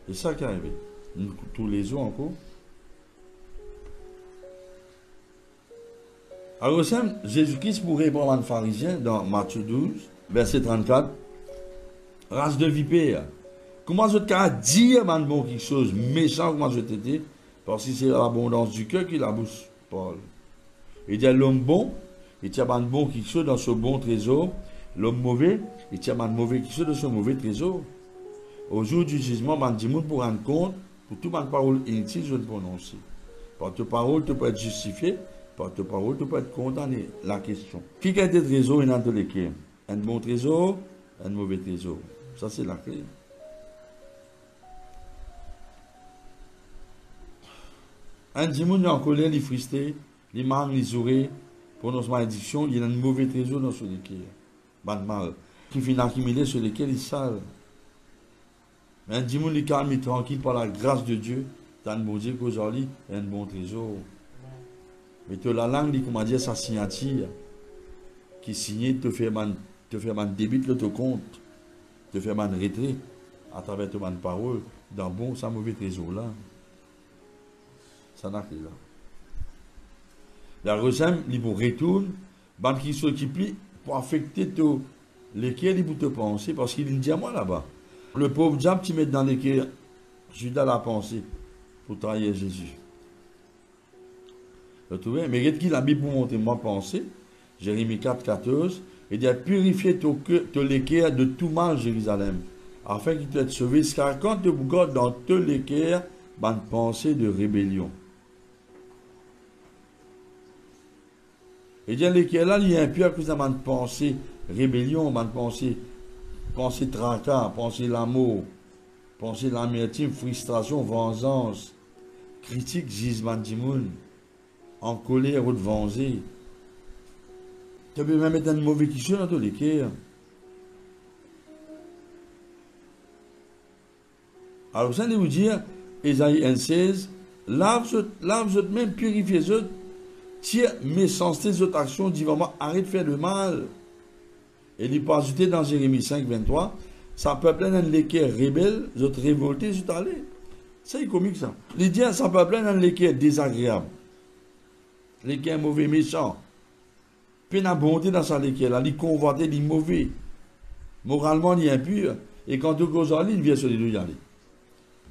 C'est ça qui est arrivé. Tous les jours encore. Alors, Jésus-Christ pourrait répondre à un pharisien dans Matthieu 12, verset 34. Race de vipères, Comment je te dire, man, bon, quelque chose méchant, comment je t'étais? Parce que c'est l'abondance du cœur qui la bouche parle. Il dit l'homme bon, il tient un bon quelque chose dans ce bon trésor. L'homme mauvais, il tient un mauvais quelque chose dans ce mauvais trésor. Au jour du jugement, man dit pour rendre compte, pour toute ma parole inutile, je ne prononce. Par ta parole, tu peux être justifié, par ta parole, tu peux être condamné. La question. Qui a des trésors et dans tous les cas? Un bon trésor, un mauvais trésor. Ça, c'est la clé. Un dimanche, il est en colère, il est frustré, il manque, il sourit, pour notre malédiction, il y a un mauvais trésor dans ce lesquels. Mal, qui finit accumulé sur lesquels il est sale. Mais un dimanche, il est calme et tranquille par la grâce de Dieu. T'as un bon Dieu qu'aujourd'hui, il y a un bon trésor. Mais tu as la langue, comment dire, sa signature, qui signe, te fait man débite le compte, te fait man retrait, à travers ton parole, dans bon, ça mauvais trésor là. Ça n'a que là. La ressemble, il vous retourne, ban qui s'occupe pour affecter lesquels il vous te penser, parce qu'il dit à moi là-bas. Le pauvre diable, tu mets dans lesquels Judas l'a pensé pour trahir Jésus. Vous trouvez? Mais regarde qu'il a mis pour montrer ma pensée, Jérémie 4, 14, il dit à purifier ton l'équerre de tout mal, Jérusalem, afin qu'il te soit sauvé, car quand tu gardes dans tout l'équerre, ban pensée de rébellion. Et bien, l'équerre là, il y a un peu à cause de ma pensée rébellion, ma pensée tracas, pensée l'amour, pensée l'amertume, frustration, vengeance, critique, gisement d'imoun, en colère ou de venger. Tu peux même mettre un mauvais question dans ton l'équerre. Alors, ça veut vous dire, Ésaïe 1,16, lave-vous même, purifiez-vous, tire méchanceté de votre action, dit vraiment, arrête de faire le mal. Et il peut ajouter dans Jérémie 5, 23, ça peut plein d'un l'équerre rebelle, vous êtes révolté, vous êtes allé. C'est comique ça. Il dit, ça peut plein d'un l'équerre désagréable, l'équerre mauvais, méchant. Puis il a bonté dans sa l'équerre, là, il convoité, il est mauvais. Moralement, il est impur. Et quand tu causes il vient sur les deux y aller.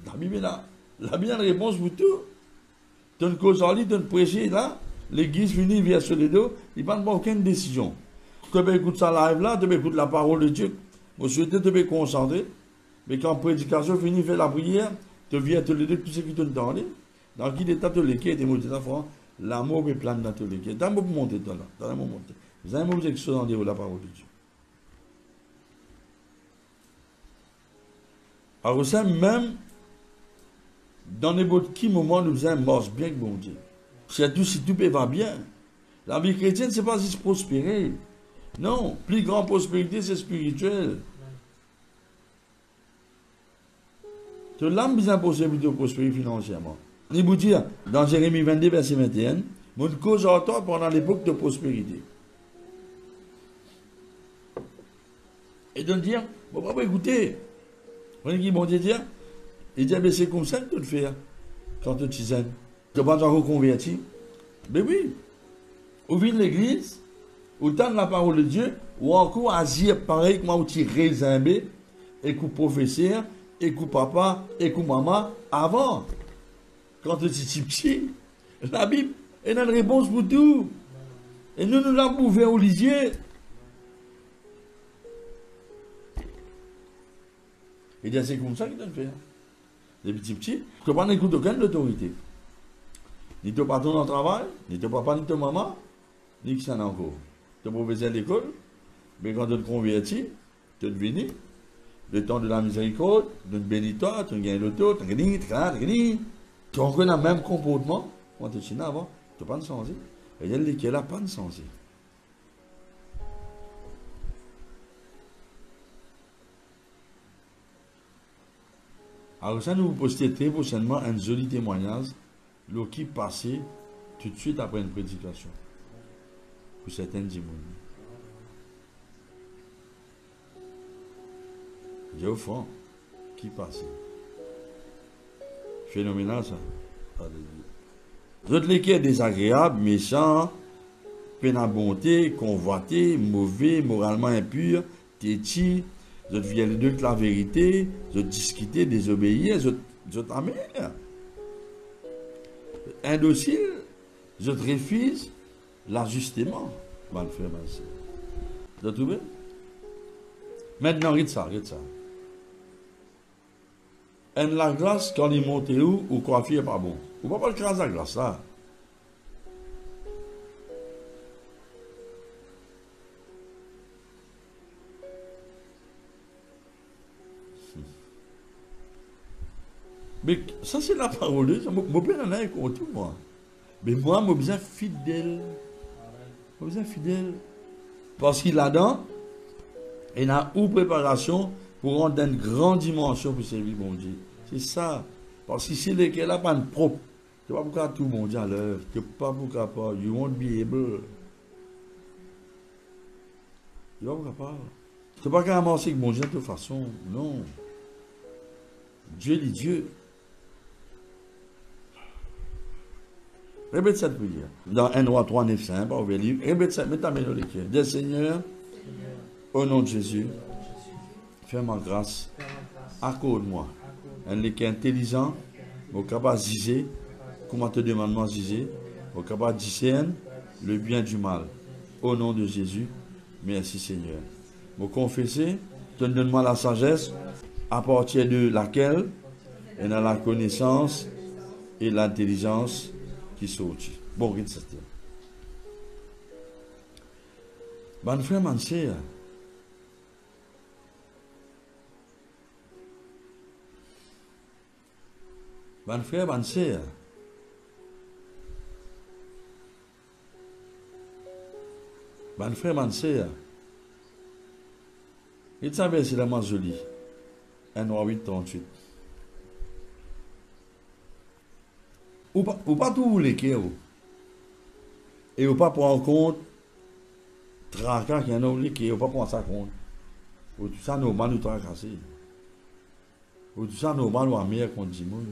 La Bible est là. La Bible a une réponse pour tout. Tu ne causes tu ne prêches là. L'église finit, vient sur les deux, il ne prend aucune décision. Tu peux écouter ça live là, tu peux écouter la parole de Dieu. Vous souhaitez te concentrer. Mais quand la prédication finit, fait la prière, tu viens te les deux, tout ce qui te donne. Dans qui état te l'équerre, tu monté d'enfant, l'amour est plein dans te l'équerre. Tu as un mot pour monter là. Tu as un mot pour monter. Vous avez un mot pour exposer la parole de Dieu. Alors, ça, même dans n'importe quel moment, nous faisons marche bien que bon Dieu. Surtout si tout va bien. La vie chrétienne, ce n'est pas juste prospérer. Non, plus grande prospérité, c'est spirituel. Tu as l'âme besoin de possibilité de prospérer financièrement. Il vous dit, dans Jérémie 22, verset 21, mon cause à toi pendant l'époque de prospérité. Et de dire, bon, écoutez, vous voyez qui bon Dieu dire? Il dit, c'est comme ça que tu le fais quand tu es zen. Tu vas te reconvertir. Mais oui. Ou vient l'église, ou tendre la parole de Dieu, ou encore agir pareil que moi, où tu résimbé, et que professeur, et que papa, et que maman, avant. Quand tu es petit, la Bible est une réponse pour tout. Et nous l'avons ouvert au lisier. Et bien, c'est comme ça qu'il doit le faire. Les petits, tu ne peux pas écouter aucune autorité. Ni ton patron dans le travail, ni ton papa, ni ton maman, ni qui s'en a encore. Tu es professeur à l'école, mais quand tu te convertis, tu deviens le temps de la miséricorde, tu bénis toi, tu gagnes l'auto, tu gagnes, tu reconnais le même comportement, quand tu es avant, tu n'as pas de changer. Et il y a lesquels n'ont pas de changer. Alors ça, nous vous postez très prochainement un joli témoignage, qui passé tout de suite après une prédication. Pour certains dimanches. J'ai au fond, qui passait. Phénoménal ça. D'autres lesquels désagréables, méchants, peine à bonté, convoité, mauvais, moralement impur, têtis, Vous viens les deux avec la vérité, vous discutez, désobéir, vous amère. Indocile, je refuse l'ajustement. Mal fait, mal fait. Vous avez trouvé? Maintenant, regarde ça, regarde ça. Et la glace, quand il monte où, ou coiffé n'est pas bon. Vous ne pouvez pas le craser la glace là. Mais ça, c'est la parole de Dieu. Je ne peux pas contre moi. Mais moi, je suis besoin fidèle. Je suis besoin fidèle. Parce qu'il a dedans, il a une préparation pour rendre une grande dimension pour servir mon Dieu. C'est ça. Parce que si lesquels n'a pas de propre, tu ne peux pas tout mon Dieu à l'œuvre. Tu ne peux pas pas. You won't be able. Tu ne peux pas. Tu ne peux pas avancer avec mon Dieu de toute façon. Non. Dieu est Dieu. Répète cette prière. Dans 1 Roi 3, 9, 5, par le livre. Répète ça, mets ta main dans les cœurs. Dis Seigneur, au nom de Jésus, fais-moi grâce, accorde-moi un équilibre intelligent, au capable de juger, comment te demande de juger, au capable de discerner le bien du mal. Au nom de Jésus, merci Seigneur. Vous confessez, donne-moi la sagesse, à partir de laquelle et dans la connaissance et l'intelligence qui sortent. Bon, regarde ça. Bon frère, mon sœur, bon frère, bonne sœur, bon frère, bonne sœur, il savait c'est la moins jolie. 1 Roi 8, 38. Ou pas tout vous les cœurs. Et ou pas prendre en compte tracas qui en ont les cœurs, ou pas prendre ça compte. Ou tout ça normal nous tracasser. Ou tout ça normal ou amer contre Dimon.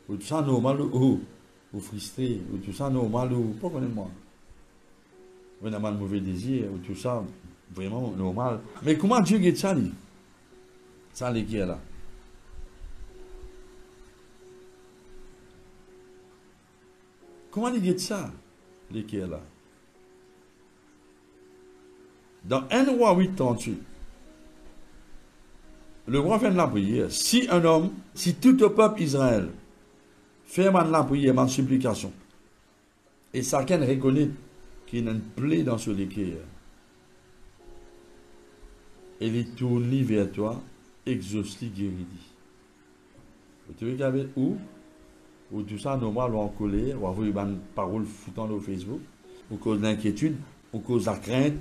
Ou tout ça normal ou frustré. Ou tout ça normal ou pas connaître moi. Vous avez un mauvais désir, ou tout ça vraiment normal. Mais comment Dieu guette ça, lui? Ça, les qui est là. Comment il guette ça, les qui est là? Dans 1 Roi 8, 38, le roi fait de la prière. Si un homme, si tout le peuple Israël fait de la prière, de la supplication, et chacun reconnaît qu'il y a une plaie dans ce l'équerre, et il tourne vers toi, exauce-lui, guéris-lui. Vous trouvez qu'il y avait où tout ça, normal, ou en colère, ou avoir une parole foutant au Facebook, ou cause d'inquiétude, ou cause de la crainte,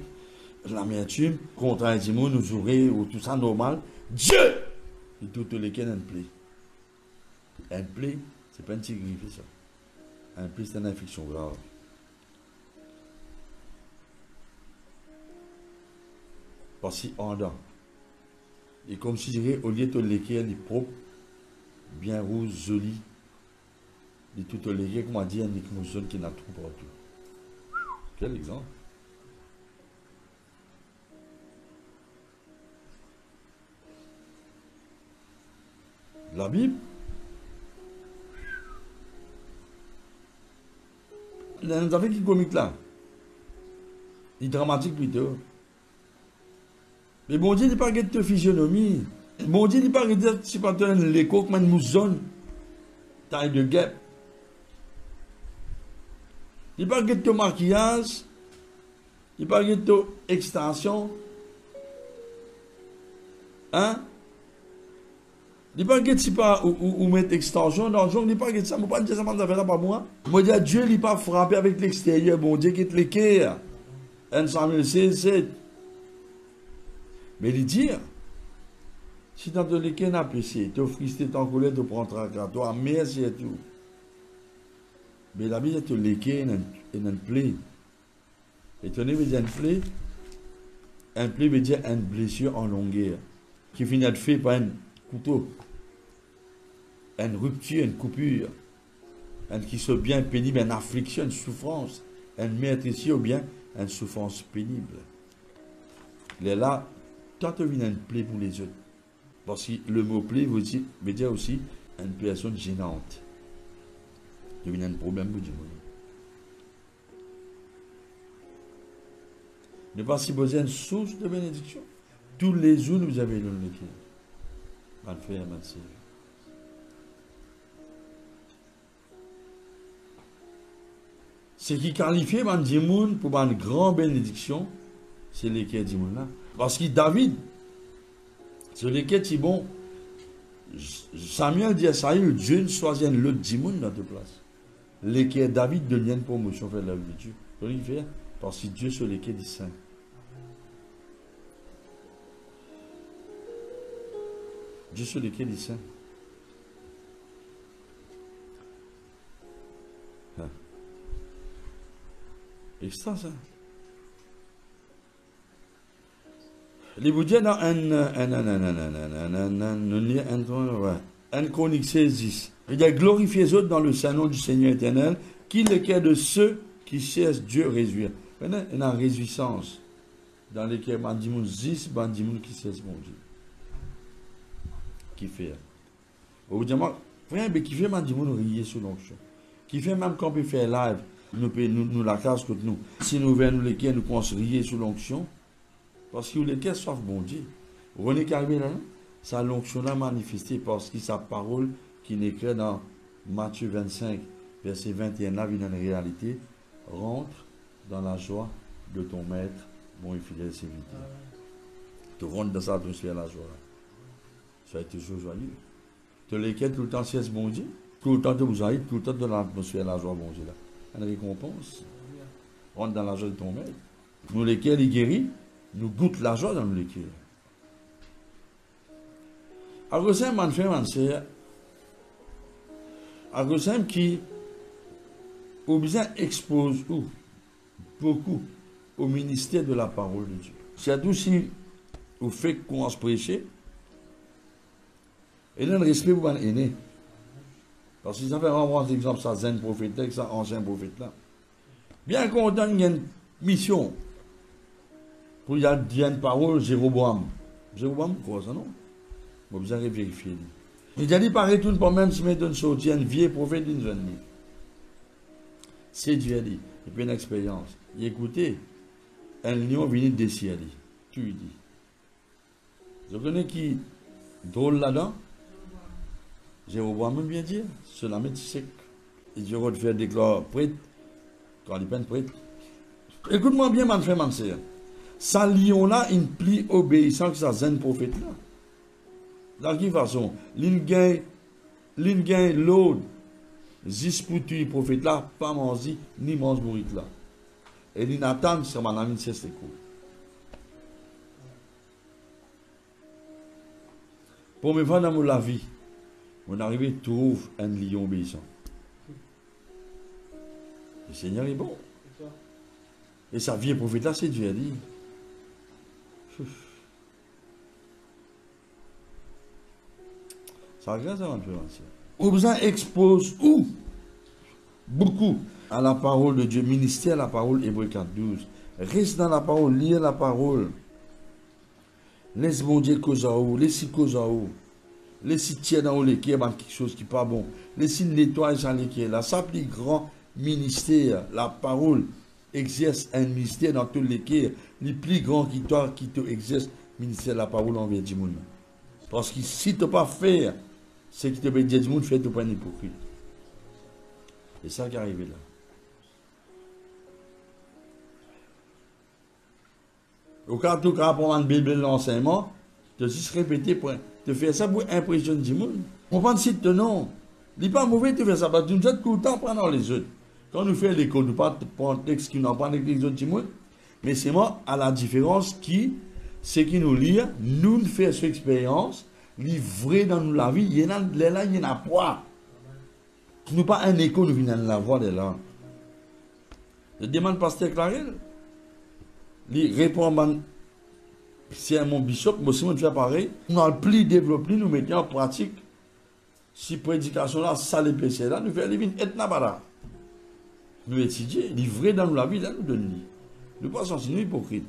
l'amertume, contre un démon, nous aurait, ou tout ça normal. Dieu! Et tout lesquels une plaie. Une plaie, c'est pas une petite griffe, ça. Une plaie, c'est une infection grave. Parce qu'en dedans, et comme si je au lieu de l'équerre, il est propre, bien rouge, joli, de tout l'équerre, comment dire, une zone qui n'a trop partout. Quel exemple? La Bible, nous avons qui comique là? Il est dramatique plutôt. Mais bon Dieu n'est pas de physionomie. Bon Dieu n'est pas de si pas l'écho comme une zone taille de guêpe. Il n'est pas de maquillage. Il n'est pas de extension. Hein? Il n'est pas de si pas ou mettre extension dans le jour. Il n'est pas de ça. Je ne peux pas dire ça pas moi. Je dis Dieu il n'est pas frappé avec l'extérieur. Bon Dieu qui est l'équerre. 1 Samuel 16, 7. Mais il dit, si dans ton lesquels n'a péché, tu fristé ton colère, tu prends tracas, toi, merci et tout. Mais la vie, tu lesquels est une plaie. Et tu veut dire une plaie. Un plaie veut dire une blessure en longueur, qui finit de fait par un couteau, une rupture, une coupure, qui soit bien pénible, une affliction, une souffrance, une meurtrissure ou bien une souffrance pénible. Les là, toi, tu viens une plaie pour les autres. Parce que le mot plaie veut dire aussi une personne gênante. Tu viens un problème pour dire. Ne pas si besoin une source de bénédiction. Tous les jours, vous avez le l'équipe. Mon frère, ma sœur. Ce qui qualifie mon Dimoun pour une grande bénédiction, c'est l'équipe Dimoun là. Parce que David, c'est l'équipe qui bon. Samuel dit à Saül, Dieu ne choisit l'autre Dimoun dans ta place. L'équipe David devient une promotion vers la vie de Dieu. Il fait parce que Dieu sur l'équipe du saint. Dieu sur lesquels il saint. Extra ça. Les Bouddhiens dans un chronique 16. Il y a glorifié les autres dans le Saint-Nom du Seigneur éternel, qui le cœur de ceux qui cherchent Dieu réjouir. Maintenant, il y a une réjouissance dans lesquels Bandimoun 10, Bandimoun qui cherchent mon Dieu. Qui fait. Vous dites, frère, mais qui fait Bandimoun rier sur l'onction. Qui fait même quand on peut faire live, nous la casse contre nous. Si nous venons lesquels nous pensons rier sur l'onction, parce que les caisses sauf bon Dieu. Vous voyez qu'arrivé là, ça l'onction là manifesté parce que sa parole qui est écrite dans Matthieu 25, verset 21, là, vient dans la réalité, rentre dans la joie de ton maître, bon et fidèle serviteur. Tu rentres dans sa atmosphère la joie. Soyez toujours joyeux. Tu lesquels tout le temps c'est bon Dieu, tout le temps de vous aïe, tout le temps de l'atmosphère la joie bon Dieu là. Une récompense. Rentre dans la joie de ton maître. Nous lesquels il guérit, nous goûte la joie dans le cœur. Agosem, mon frère, mon sœur, Agosem qui, au besoin, expose beaucoup au ministère de la parole de Dieu. C'est aussi au fait qu'on se prêcher, et dans le respect pour un aîné. Parce que ça fait vraiment exemple, ça, zen prophète, ça, ancien prophète là. Bien qu'on donne une mission, pour y avoir une parole, Jéroboam. Jéroboam, quoi ça, non? Vous avez vérifié. Il a dit, pareil, tout le même si je me donne sorti un vieux prophète d'une jeune fille. C'est Dieu, dit. Il fait une expérience. Il écoutez, un lion venu des ciels. Tu lui dis. Je connais qui drôle là-dedans. Jéroboam, bien dire, cela met sec. Et Dieu va te faire déclarer prêtre, quand il peine prêtre. Écoute-moi bien, mon frère, mon sœur. Ça lion-là, il plie obéissant que ça zen prophète-là. Dans quelle façon? L'ingay l'autre, zispoutu prophète-là, pas manzi, ni mange bourrit-là. Et l'inatteint, c'est mon ami, c'est ce coup. Pour me faire dans la vie, on arrive à trouver un lion obéissant. Le Seigneur est bon. Et sa vie prophète-là, c'est Dieu a dit. Ça regarde ça, un peu. On besoin expose beaucoup à la parole de Dieu, ministère à la parole, Hébreux 4:12. Reste dans la parole, lire la parole. Laisse bon Dieu cause à vous, laisse cause à vous. Laisse tirer dans les qui est quelque chose qui n'est pas bon. Laisse nettoyer dans les qui est là. Ça plus grand ministère, la parole exerce un ministère dans tous les qui est. Le plus grand qui te exerce ministère de la parole envers du monde. Parce que si tu n'as pas fait ce qui te veut dire du monde, fais-tu pas un hypocrite. C'est ça qui est arrivé là. Au cas où tu as pour une Bible l'enseignement, tu as juste répété pour te faire ça pour impressionner du monde. On prend si tu non. Il n'est pas mauvais de faire ça parce que nous sommes tout le temps pendant les autres. Quand nous faisons l'école, nous ne pas prendre un texte qui nous apprend avec les autres du monde. Mais c'est moi, à la différence qui, ce qui nous lit, nous faisons cette expérience, livrée dans la vie, il y en a là, il y en a pas. Nous pas un écho, nous venons de la voix de là. Je demande pasteur Clarel, il répond à c'est mon bishop, moi aussi, on fait pareil. Nous avons plus développé, nous mettons en pratique. Si prédication là, ça les péchés là, nous faisons les vignes et nabara. Nous étudions, livrés dans la vie, là, nous donnons. Nous ne sommes pas hypocrites.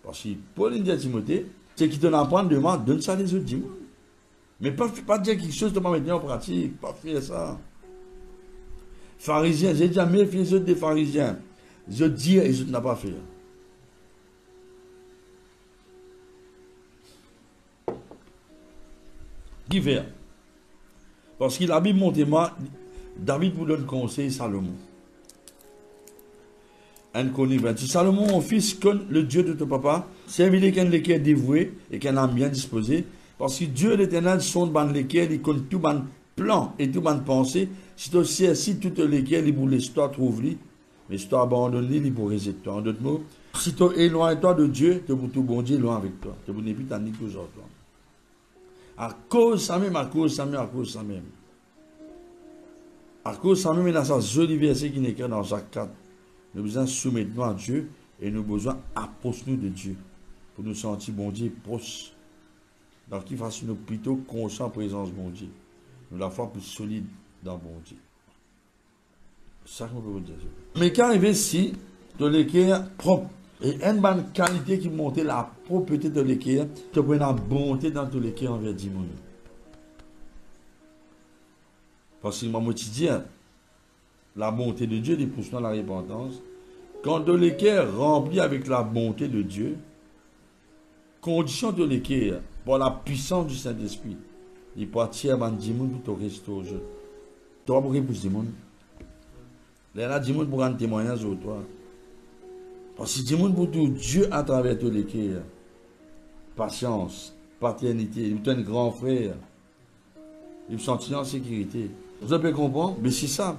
Parce que Paul dit à Timothée, c'est qui te l'apprend demain, donne ça les autres, dis-moi. Mais pas dire quelque chose de pas mettre en pratique, pas faire ça. Pharisiens, j'ai déjà méfié les autres des pharisiens. Je dis et je ne l'ai pas fait. Qui fait? Parce que la Bible montre moi, David vous donne conseil Salomon. Un connu, Salomon, mon fils, connaît le Dieu de ton papa, servir quelqu'un qui est dévoué et qui a bien disposé. Parce que Dieu l'éternel sonde dans lesquels il connaît tout mon plan et tout mon pensée. C'est aussi ainsi toutes lesquelles il pour l'histoire trouve-lui. Mais si tu abandonnes, il pour résister toi. En d'autres mots, si tu éloignes toi de Dieu, tu pour tout bon Dieu loin avec toi. Tu n'es plus tandis que toi. À cause ça même, à cause ça même, à cause ça même. À cause ça même, il y a ça joli verset qui est écrit dans Jacques 4. Nous avons besoin de soumettre nous à Dieu et nous avons besoin d'approcher nous de Dieu pour nous sentir bon Dieu proche. Donc, il fasse nous plutôt conscients en présence de bon Dieu. Nous la foi plus solide dans bon Dieu. C'est ça que je peux vous dire. Mais quand il est si, de l'équerre propre, et une bonne qualité qui monte la propreté de l'équerre, tu peux la bonté dans tout l'équerre envers Dieu. Parce que mon quotidien, la bonté de Dieu, il pousse dans la repentance. Quand de l'équerre rempli avec la bonté de Dieu, condition de l'équerre, pour la puissance du Saint-Esprit, il peut attirer un dimanche pour te restaurer. Tu vas pour épouser le monde. Là, dimanche pour un témoignage sur toi. Parce que dimanche pour tout Dieu à travers tout l'équerre. Patience, paternité, il est un grand frère. Il me sentit en sécurité. Vous avez comprendre? Mais c'est ça.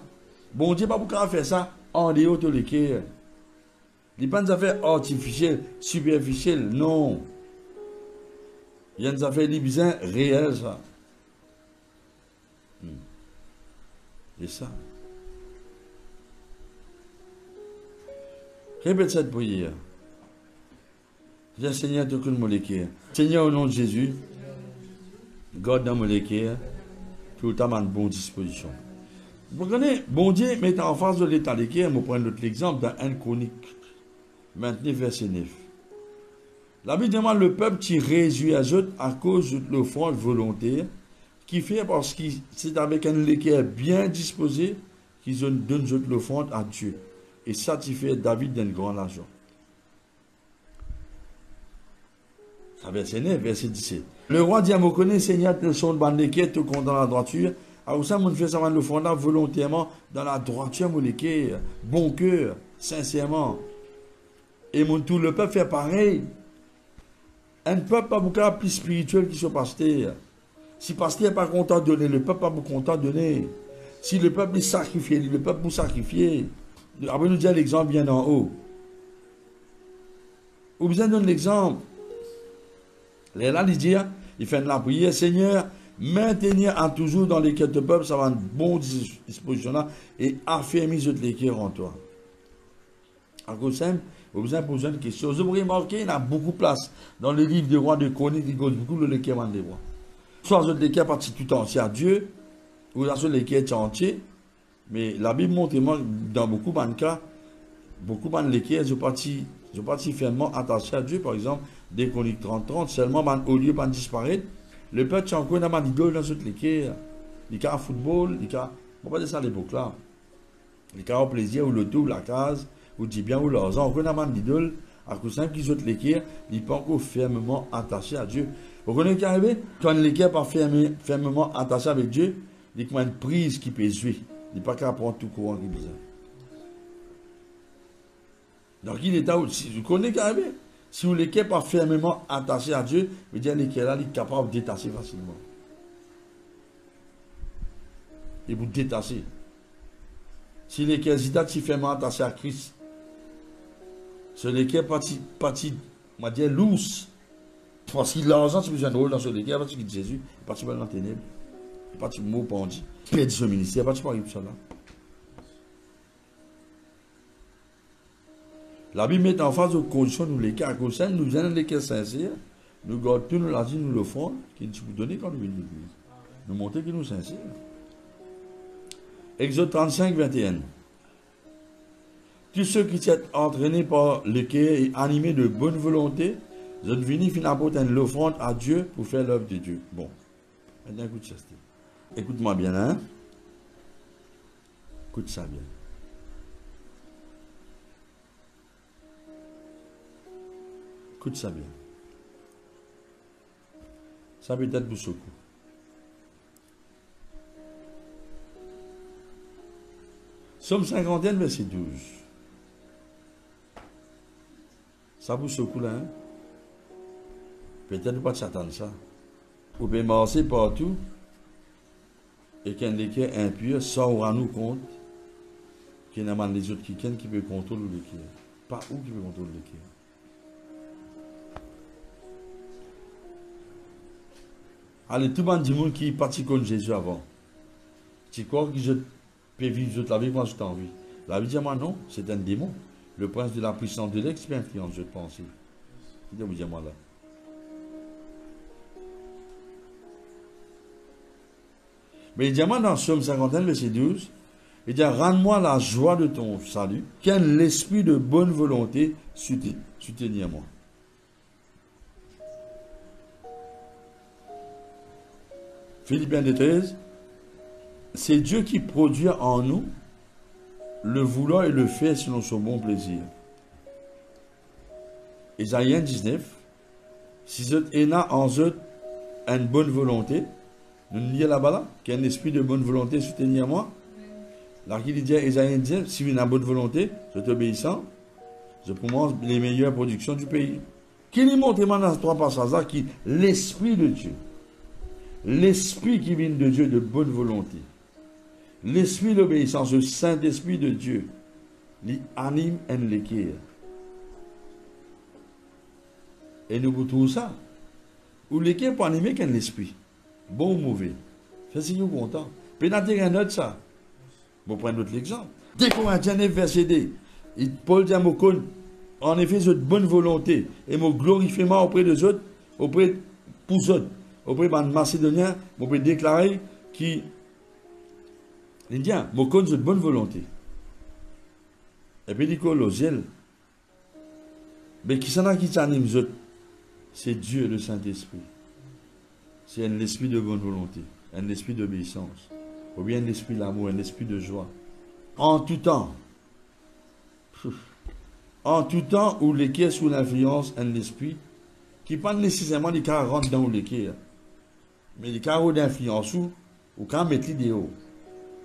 Bon Dieu, pas pourquoi faire ça en dehors de l'équerre. Il n'y a pas des affaires artificielles, superficielles, non. Il y a des affaires libysines réelles, ça. Et ça. Répète cette prière. Dis Seigneur, tout le monde l'équerre. Seigneur, au nom de Jésus, garde dans mon équerre, tout le temps à une bonne disposition. Vous connaissez, bon Dieu met en face de l'état d'équerre, je prends l'autre exemple dans 1 Chronique, maintenant verset 9. La Bible demande le peuple qui réduit à eux à cause de l'offrande volontaire, qui fait parce que c'est avec un équerre bien disposé qu'ils donnent l'offrande à Dieu. Et satisfait David d'un grand argent. Ça verset 9, verset 17. Le roi dit à me connaître, Seigneur, tel son ban l'équerre, te compte dans la droiture. Alors ça, on fait ça l'offrande volontairement dans la droiture, mon l'équerre, bon cœur, sincèrement. Et tout le peuple fait pareil. Un peuple pas beaucoup plus spirituel que ce pasteur. Si le pasteur n'est pas content de donner, le peuple n'est pas content de donner. Si le peuple est sacrifié, le peuple vous sacrifier. Après nous dire l'exemple bien en haut. Vous besoin de donner l'exemple. Là, il dit, il fait de la prière, Seigneur, maintenir à toujours dans l'équerre de peuple, ça va une bonne disposition là, et affermir l'équerre en toi. À cause de ça, vous besoin de poser une question. Vous avez remarqué, il y a beaucoup de place dans le livre des rois de Chroniques, il y a beaucoup de l'équerre des rois. Soit l'équerre partie tout entier à Dieu, ou l'équerre entier. Mais la Bible montre dans beaucoup de cas, beaucoup de l'équerre sont partis fermement attachés à Dieu. Par exemple, des Chroniques 30-30, seulement au lieu de disparaître, le peuple a encore une idole dans cette l'équerre. Il y a un football, il y a, on va pas dire ça à l'époque là. Il y a un plaisir, ou l'auto, ou la case, ou dit bien, ou l'argent, encore une idole, à cause simple qu'ils ont l'équerre, ils ne sont pas encore fermement attachés à Dieu. Vous connaissez qui arrive? Quand l'équerre n'est pas fermement attaché avec Dieu, il y a une prise qui peut jouer. Il n'est pas capable de prendre tout courant qui est bizarre. Donc il est là, si vous connaissez carrément, si vous l'équerre n'est pas fermement attaché à Dieu, vous dire l'équerre là, il est capable de détacher facilement. Et vous détachez. Si l'équerre est fermement attaché à Christ, c'est l'équerre parti, on va dire, loose. Parce que l'argent, c'est besoin de rôle dans ce l'équerre, parce que Jésus est parti dans la ténèbre. Pas de mot pendu. Perdre ce ministère, pas de parler de ça là. La Bible met en face de conditions, nous les cas à cause de nous venons les cas sincères, nous gardons tout, nous l'asile, nous le font, qui nous donner quand nous venons de l'église. Nous montrer que nous sommes sincères. Exode 35, 21. tous ceux qui sont entraînés par le cœur et animés de bonne volonté, vous êtes venus finir apporter une offrande à Dieu pour faire l'œuvre de Dieu. Bon, maintenant écoute ça. Écoute-moi bien, hein? Écoute ça bien. Écoute ça bien. Ça peut être pour ce coup. Somme 50, verset 12. Ça vous secoue là, hein? Peut-être pas de s'attendre ça. Vous pouvez marcher partout et qu'un équerre impur sort à nous compte qu'il y a les autres qui peut contrôler l'équerre. Pas où qui peut contrôler l'équerre. Allez, tout le monde qui est parti contre Jésus avant. Tu crois que je peux vivre la vie quand je t'en envie? La vie dit moi non, c'est un démon. Le prince de la puissance de l'ex peut influence, je pense. Qu'est-ce que vous dites moi là? Mais il dit moi dans Somme 51, verset 12, il dit rends-moi la joie de ton salut, qu'un l'esprit de bonne volonté soutenir moi. Philippiens 2,13, c'est Dieu qui produit en nous le vouloir et le faire selon son bon plaisir. Isaïe 19, si vous êtes en eux une bonne volonté, nous nous disons là-bas là, qu'il y a un esprit de bonne volonté soutenir moi. Là, il dit Isaïe 19, si vous avez une bonne volonté, vous êtes obéissant, je commence les meilleures productions du pays. Qui lui montre dans ces trois passages qui l'esprit de Dieu. L'esprit qui vient de Dieu de bonne volonté. L'esprit d'obéissance, le Saint-Esprit de Dieu, lui anime et l'équerre. Et nous trouvons ça. Ou l'équerre pour animer qu'un l'esprit. Bon ou mauvais. C'est si nous content. Pénater un autre ça. Bon, prenons notre exemple. Dès qu'on a un verset D, Paul dit à Mokon, en effet, c'est de bonne volonté. Et mon glorifiement auprès des autres, auprès pour eux autres. Auprès des Macédoniens, on peut déclarer qui l'Indien, mon compte de bonne volonté. Et puis, il dit le zèle. Mais qui s'en a qui t'anime, c'est Dieu, le Saint-Esprit. C'est un esprit de bonne volonté, un esprit d'obéissance, ou bien un esprit d'amour, un esprit de joie. En tout temps où l'équerre sous l'influence un esprit qui pas nécessairement les cas rentrent dans l'équerre. Mais les carreaux d'influence ou quand mettre l'idéal.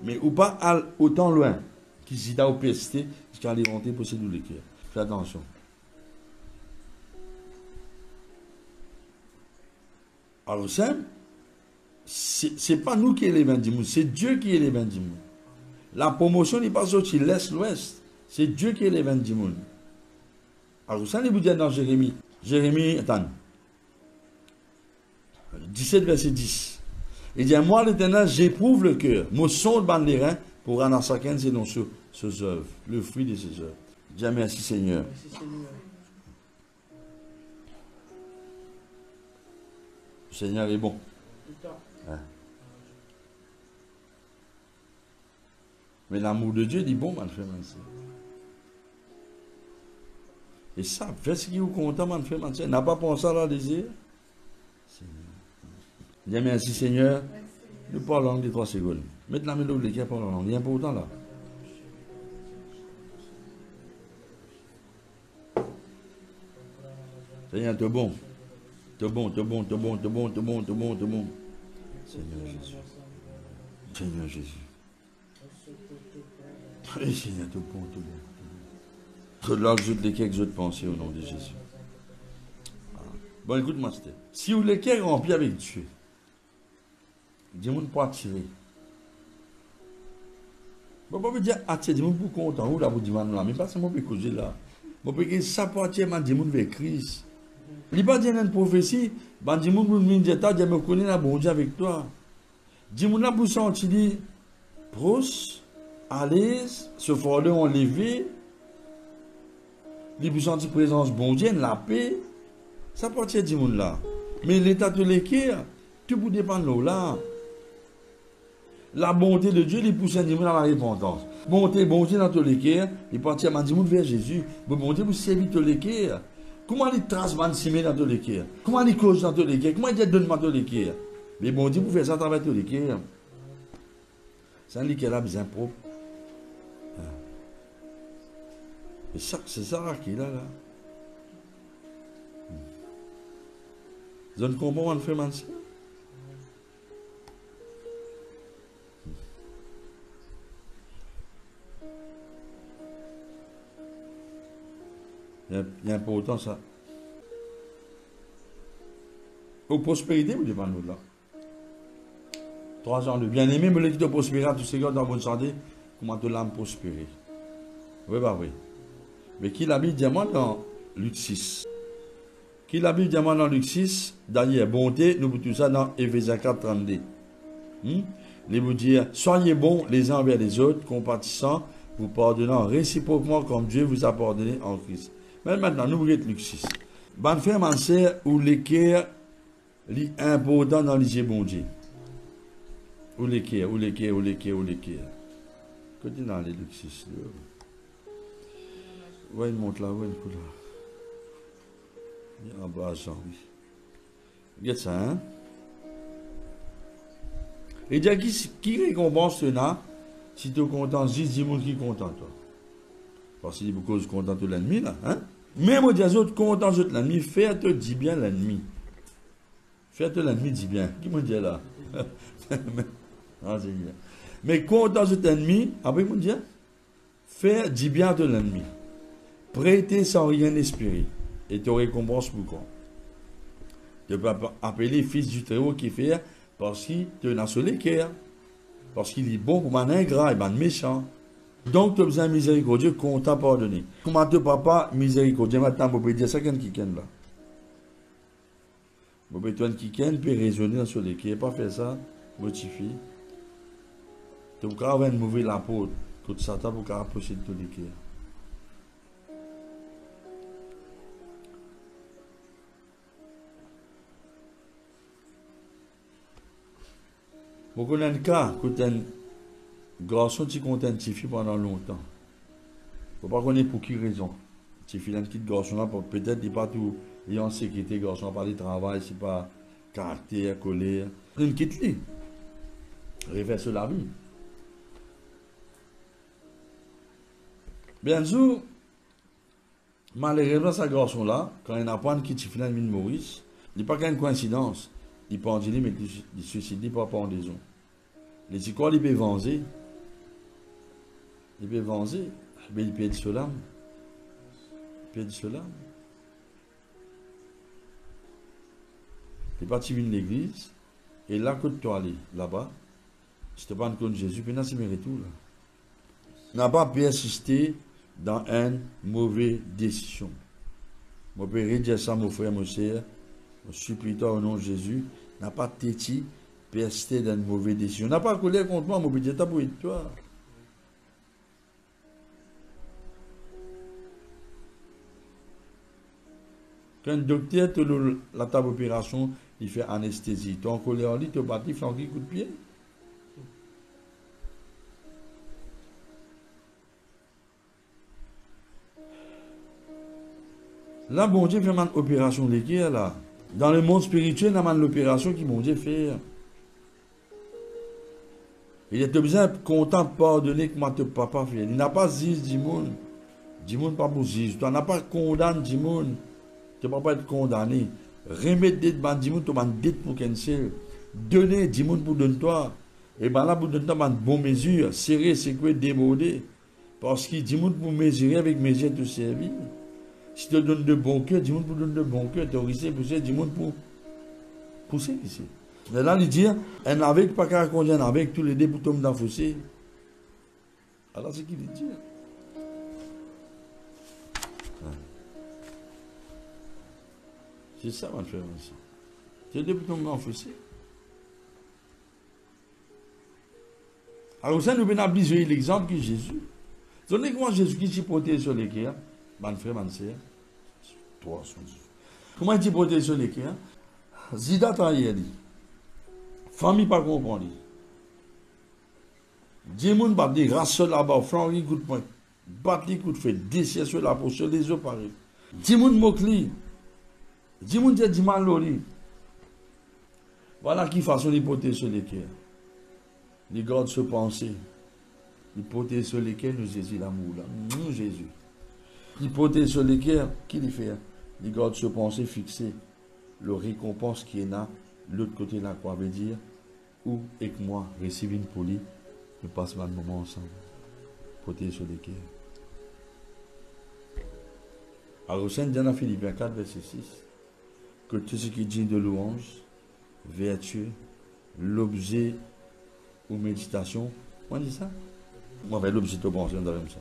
Mais ou pas autant loin qui s'y a au PST jusqu'à les monter pour posséder l'équerre. Fais attention. Alors simple, c'est pas nous qui est les 20 monde, c'est Dieu qui est les 20 monde. La promotion n'est pas sortie l'est-l'ouest, c'est Dieu qui est les 20 monde. Alors ça, il vous dit dans Jérémie, attends. 17 verset 10. Il dit, moi l'Éternel, j'éprouve le cœur, me sonde dans les reins pour rendre à chacun selon ses œuvres, le fruit de ses œuvres. Dis merci Seigneur. Merci Seigneur. Le Seigneur est bon. Tout le temps. Hein? Mais l'amour de Dieu dit bon, man, frère, man. Et ça, faites ce qui vous content, man, frère, man. N'a pas pensé à la désir. Dis merci Seigneur. Nous parlons des 3 secondes. Mettez la mélodie qui parle en langue. Il y a un peu autant là. Seigneur, t'es bon. T'es bon. Seigneur Jésus. Seigneur Jésus. Et Seigneur, t'es bon. Je l'ajoute les quelques autres pensées au nom de Jésus. Bon, écoute-moi, c'était. Si vous les cœurs remplis avec Dieu, dis-moi pour attirer. Bon, pas me dire attirer, dis-moi pour content. Où là, vous dites, là, mais pas seulement pour causer là. Bon, parce que ça pour attirer, dis-moi avec Christ. Il n'y a pas une prophétie, dis-moi pour me dire, je me connais là, bon Dieu avec toi. Dis-moi là pour sentir, proche, à l'aise, se former en lever, les pour sentir présence, bon Dieu, la paix. Ça peut être du monde là. Mais l'état de l'équerre, tout pour dépendre là. La bonté de Dieu, il pousse un niveau dans la repentance. Bonté dans tous les cœurs, il partit à Mandimoun vers Jésus. Bonté pour servir tous les cœurs. Comment il trace Mansimé dans tous les cœurs? Comment il cause dans tous les cœurs? Comment il donne dans tous les cœurs? Mais bon Dieu, pour faire ça à travers tous les cœurs. C'est un lit qui a besoin propre. C'est ça qui est là. Vous ne comprenez pas, frère Mansimé? Il y a important ça. Aux prospérités, vous devez nous là. 3 ans de bien-aimé, mais l'équipe de prospérer, tous ces gars dans la bonne santé, comment de l'âme prospérer. Oui, bah oui. Mais qui l'habille diamant dans Luc 6. Qui l'habille diamant dans Luc 6, d'ailleurs, bonté, nous tout ça dans Éphésiens 4, 32. Il vous dire, soyez bons les uns envers les autres, compatissants, vous pardonnant réciproquement comme Dieu vous a pardonné en Christ. Mais maintenant, nous regardons Luc 6. Bonne frère, ma sœur, ou l'équerre, l'important dans les bon Dieu. Ou l'équerre. Côté dans les Luc 6. Ouais, il monte là, ouais, il monte là. Il y a en bas, ça, oui. Regarde ça, hein. Et dire qui récompense là, si tu es content, dis monde qui est content, toi. Parce que beaucoup de content de l'ennemi, là, hein. Même aux autres content de l'ennemi, fais-te dis bien l'ennemi. Fais-te l'ennemi, dis bien. Qui me dit là? Ah, c'est bien. Mais content de l'ennemi, après, me dit, fais dis bien de l'ennemi. Prêtez sans rien espérer. Et tu récompense beaucoup. Tu peux appeler fils du Très-Haut qui fait parce qu'il te n'a sur les cœurs. Parce qu'il est bon pour un ingrat et un méchant. Donc tu as besoin de miséricordieux qu'on t'a pardonné. Comment te papa miséricordieux? Maintenant, vous pouvez dire ça quand qui ken là. Vous pouvez dire qui ken peut raisonner sur les cœurs. Pas faire ça, motifie. Tu peux avoir une mauvaise la peau. Tout ça, tu peux approcher de tous les cœurs. Vous connaissez un cas, quand un garçon qui compte un petit fille pendant longtemps. Vous ne connaissez pas pour qui raison. Petit fille, un petit garçon là, peut-être il n'est pas tout, il est en sécurité, garçon, pas de travail, c'est pas caractère, colère. Il quitte lui. Réverse la vie. Bien sûr, malheureusement, ce garçon là, quand il apprend qu'il est fille de Maurice, il n'est pas qu'une coïncidence. Il peut en dire, mais il suicide, il peut pas en raison. Les écoles, il peut venger. Il peut venger. Mais il peut être sur l'âme. Il peut être sur l'âme. Il est parti venir l'église. Et là, quand tu aller là-bas, si tu ne pas contre Jésus, puis là, c'est mérite tout. N'a pas persisté dans une mauvaise décision. Je peux dire ça, mon frère, mon sœur. Je supplie toi au nom de Jésus. N'a pas téti, persisté dans une mauvaise décision. N'a pas colère contre moi, mon petit tabou de toi. Quand un docteur te la table opération, il fait anesthésie. Toi en colère, il te bat, il fait un coup de pied. Là, bon Dieu fait une opération de guerre là. Dans le monde spirituel, il y a l'opération qui bon Dieu fait. Il est besoin de content de pardonner que mon papa fait. Il n'a pas zis du monde. Du monde pas pour zis. Tu n'as pas condamné du monde. Tu ne peux pas être condamné. Remettre des du monde, tu vas des pour qu'un seul. Donner du monde pour donner toi. Et bien là, pour donner toi, une bonne mesure. Serrer, c'est quoi déborder. Parce qu'il dit monde pour mesurer avec mesure tout servir. Si tu donnes de bon cœur, dis-moi pour donner de bon cœur, tu as risqué pousser, dis-moi pour pousser ici. Mais là, il dit, un avec pas qu'à conduire avec tous les deux pour tomber dans le fossé. Alors, c'est qu'il dit. C'est ça, mon frère. C'est deux pour tomber dans le fossé. Alors, ça, nous venons à visualiser l'exemple de Jésus. Donnez comment Jésus qui s'est protégé sur les cœurs. Mon frère, mon sœur, toi, comment tu protèges sur les cœurs? Zida taillé, famille pas comprendre. 10 moun bat des races là-bas, flanc coup de poing. Bat les coups de feu, déchire sur la peau, sur les os pareil. 10 moun mokli. 10 moun dit mal loli. Voilà qui façon l'hypothèse sur les cœurs. Les gardes se penser. L'hypothèse sur les cœurs, nous Jésus l'amour là. Nous Jésus. L'hypothèse sur les cœurs, qui les fait? Les gardes se penser fixer le récompense qui est là, l'autre côté de la croix veut dire, ou avec moi, recevoir une poli, nous passons un moment ensemble. Hypothèse sur les cœurs. Alors, Saint Diana Philippiens 4, verset 6, que tout ce qui dit de louange, vertu, l'objet ou méditation, on dit ça? Moi, avec l'objet de pensée, on dirait ça.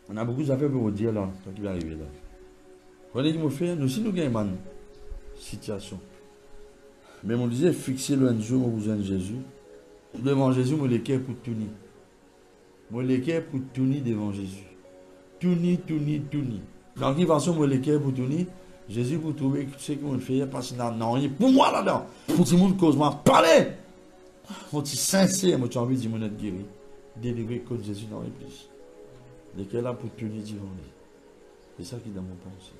On a beaucoup d'affaires pour vous dire là, quand il va arriver là. Regardez ce qu'il me fait, nous aussi nous gagnons une situation. Mais on disait, fixez le un jour, vous de Jésus. Devant Jésus, moi les cœurs pour tout nier. Moi les cœurs pour tout nier devant Jésus. Tout nier. Dans quelle façon, moi les cœurs pour tout nier? Jésus pour trouver ce qu'il me fait, parce qu'il n'a rien pour moi là-dedans. Pour tout le monde cause moi, parlez! Faut être sincère, moi tu as envie de dire, mon être guéri. Délivré contre Jésus dans les plus. Les cœurs là pour tout nier devant lui. C'est ça qui est dans mon pensée.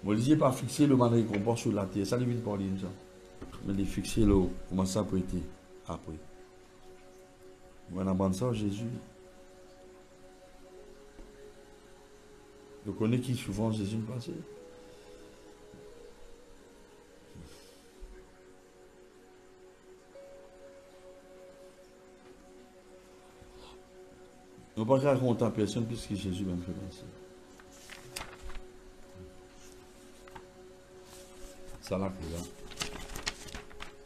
Moi, je ne dis pas fixer le man récompense sur la terre. Ça, ne vient pas dire ça. Mais les fixer là, comment ça peut être après. Moi, on a ça, Jésus. Vous connaissez qui souvent Jésus me passe? On ne peut pas raconter à personne puisque Jésus m'a fait passer. Ça là que là.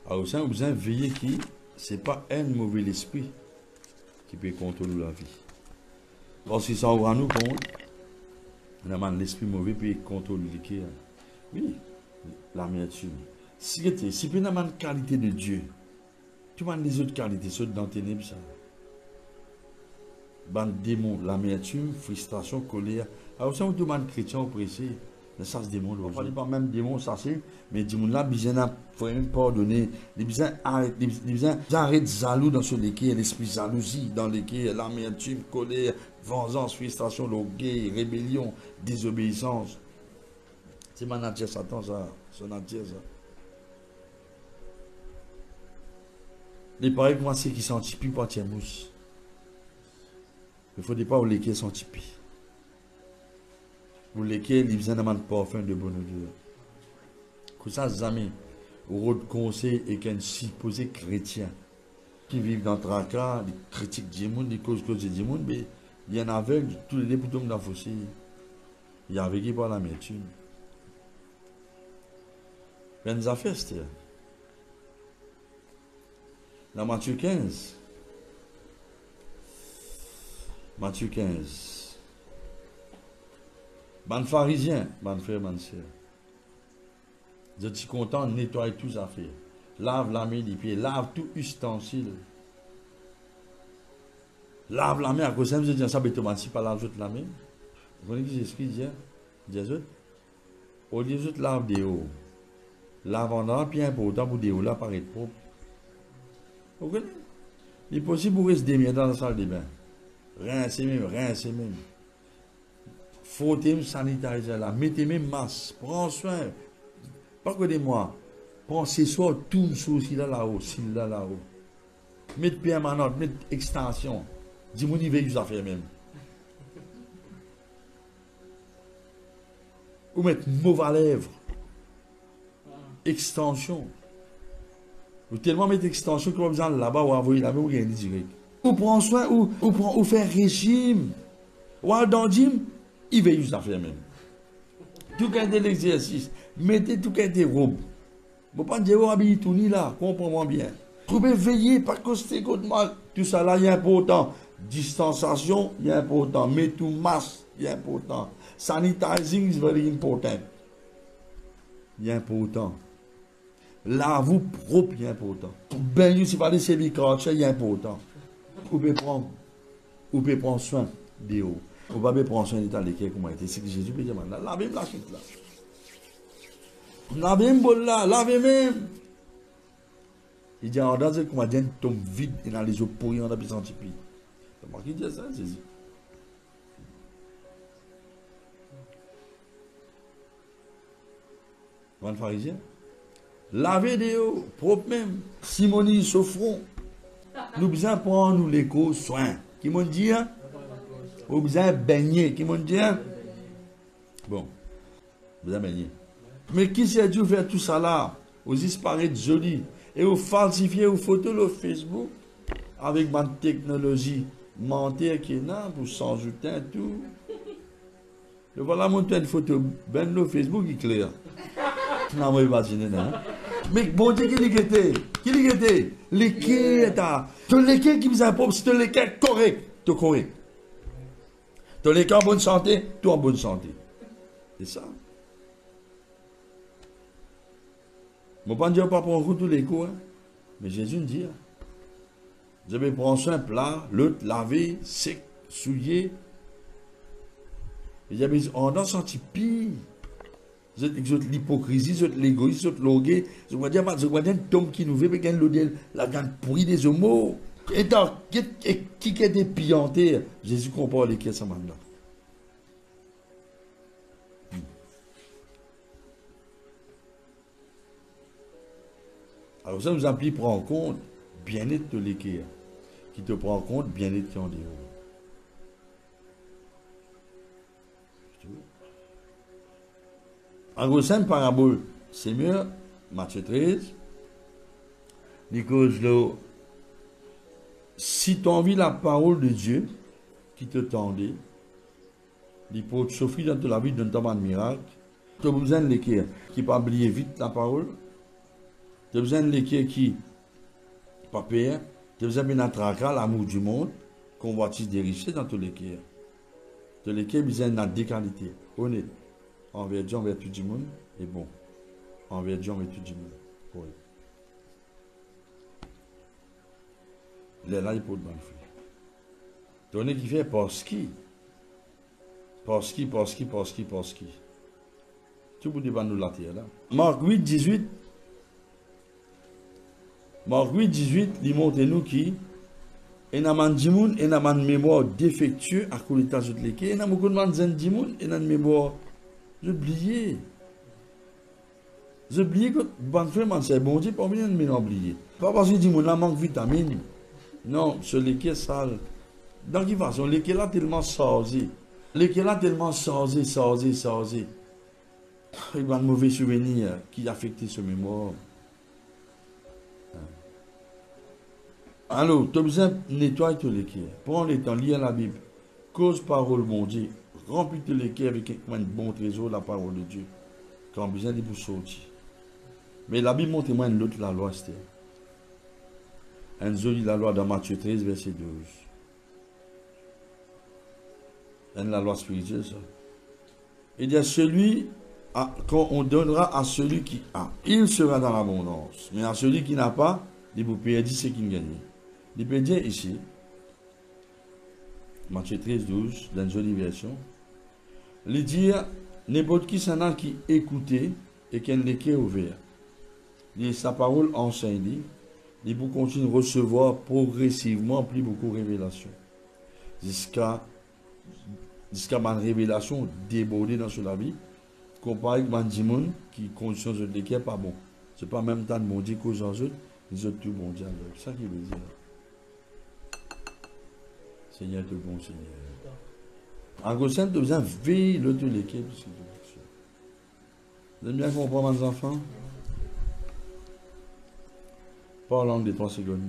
Alors, ça, vous besoin de veiller qui, c'est pas un mauvais esprit qui peut contrôler la vie. Parce que ça ouvre à nous compte, l'esprit mauvais peut contrôler le cœur. Oui, l'amertume. Si tu as une qualité de Dieu, tu as les autres qualités, ceux dans tes ténèbres, ça. Ban démon, l'amertume, frustration, colère. Alors, ça, vous demandez chrétien oppressé. Mais ça, c'est démon. On ne parle pas même démon, ça c'est. Mais démon là, il faut même pardonner. Il besoin d'arrêter jaloux dans ce lesquels, l'esprit jalousie dans lesquels, l'amertume, colère, vengeance, frustration, l'orgueil, rébellion, désobéissance. C'est ma nature, Satan, ça. C'est nature, ça. Les pareils que moi, c'est qui sont tipis par mousse. Il ne faut pas oublier qu'ils sont tipis. Pour lesquels ils besoin de parfum de bonne odeur. Comme ça, jamais, au conseil et qu'un supposé chrétien qui vivent dans le tracas, les critiques du monde, les causes du monde, mais il y en a aveugle, tous les députés dans le fossé. Il y a avec qui par l'amertume. Il y a des affaires, c'était. Dans Matthieu 15. Matthieu 15. Ban pharisien, ban frère, ban sœur. Je suis content de nettoyer toutes les affaires. Lave la main des pieds, lave tout ustensile. Lave la main, à cause de ça, je dis ça, mais tu pas lave toute la main. Vous voyez ce que Jésus dit? Au lieu de lave des hauts, lave en avant, puis important pour des hauts, là, paraître propre. Vous voyez? Il est possible pour rester bien dans la salle de bain. Rincez même. Frottez-moi sanitizer là, mettez même masque, prends soin. Pas que de moi. Pensez soit tourne sur ci là-haut, là-haut. Mettez permanente, mettez extension. Dis-moi, il veut faire même. Ou mettre mauvaise lèvre. Extension. Ou tellement mettre extension que vous avez là-bas ou envoyer là-bas ou gagner direct. Ou prendre soin, ou faire régime. Ou dans le gym. Il veut juste faire même. Tout cas de l'exercice, mettez tout cas des robes. Vous ne pouvez pas dire, habillez tout ni là, comprenez-moi bien. Vous pouvez veiller, pas coster contre mal. Tout ça là, il est important. Distanciation, il est important. Mettez tout masque, il est important. Sanitizing is very important. Il est important. Lavez-vous propre, il est important. Pour bien, si vous allez se les cracher, il est important. Vous pouvez prendre soin des hauts. Vous ne pouvez pas prendre soin d'état lesquels comment était. C'est que Jésus peut dire, lavez-moi la chute là. Lavez-moi là, lavez-moi. Il dit, en dans ce comédien tombe vide et dans les eaux pourries, on a pu sentir pire. C'est moi qui dis ça, Jésus. Bon pharisien. Laver des eaux, propre même. Simonie, souffrons. Nous besoin prendre nous l'écho soin. Qui m'ont dit, hein? Nous besoin baigner. Qui m'ont dit, hein? Bon. Vous avez baigné. Mais qui s'est dû faire tout ça là? Vous disparaître joli. Et vous falsifiez vos photos sur Facebook avec ma technologie mentir qui est là pour s'ajouter un tout. Et voilà mon une photo. Ben le Facebook il est clair. Non, moi imaginer non. Mais bon Dieu qui l'était? Qui l'était? L'équerre ta. Ton l'équerre qui vous impose, c'est ton l'équerre correct. Tout correct. Ton l'équerre en bonne santé, tout en bonne santé. C'est ça. Je ne vais pas dire pas prendre tous les coups, hein. Mais Jésus me dit, je vais prendre soin plat, l'autre laver, sec, souillé. Il dit, on a senti pire. L'hypocrisie, l'égoïsme, l'orgueil. Je vais dire, un homme qui nous veut, mais la gagne pourrie des homos. Et donc, qui est des piantés, Jésus comprend les caisses à maintenant. Alors ça nous implique prendre en compte bien-être de l'équerre, qui te prend en compte bien-être qui en dehors. En gros, c'est une parabole. C'est mieux, Matthieu 13. Il cause là, si tu as envie la parole de Dieu qui te tendait, il peut te souffrir dans la vie d'un temps de miracle. Tu as besoin de l'équerre qui ne peut pas oublier vite la parole. Tu as besoin de l'équerre qui ne pas pire. Tu as besoin d'un traquat, l'amour du monde, convoitise des richesses dans tous les l'équerre. Tu as l'équerre besoin de deux qualités. Honnête. Envers Dieu, envers tout le monde, et bon. Envers Dieu, envers tout le monde. Oui. Il est là, il peut être bon. Donné qui fait parce qui. Parce qui. Tout le monde nous la terre là. Marc 8, 18. Marc 8, 18, il montre nous qui. Et n'a pas de mémoire défectueux à cause de l'état de l'équerre. Et n'a pas de mémoire. J'ai oublié. Que bonne frère, c'est bon Dieu, pas bien de m'oublier. Pas parce que dit mon manque de vitamines. Non, ce l'équerre sale. Dans quelle façon, l'équerre là tellement sausé. L'équerre là tellement sausé. Il y a un mauvais souvenir qui affecte ce mémoire. Alors, tu as besoin de nettoyer tout l'équerre. Prends le temps, lis la Bible. Cause parole, mon Dieu. Remplis tout l'équerre avec un bon trésor, la parole de Dieu. Quand on a besoin de vous sortir. Mais la Bible montre moi l'autre la loi, c'était. Un joli la loi dans Matthieu 13, verset 12. C'est la loi spirituelle, ça. Il dit à celui, quand on donnera à celui qui a, il sera dans l'abondance. Mais à celui qui n'a pas, il vous perdit ce qu'il gagne. Il peut dire ici, Matthieu 13, 12, dans une jolie version. Il dit, n'importe qui s'en a qui écoutait et qui n'est ouvert. Il sa parole enseigne, il peut continuer à recevoir progressivement plus beaucoup de révélations. Jusqu'à ma révélation débordée dans la vie, comparé avec Mandimoun qui condition de l'équerre pas bon. Ce n'est pas même temps de mon Dieu qu'aux autres, les autres tout bon Dieu. C'est ça qu'il veut dire. Seigneur, tout bon Seigneur. En gros, tu as besoin de veiller l'autre l'équerre. Vous avez bien comprendre, mes enfants? Pas en langue des 3 secondes.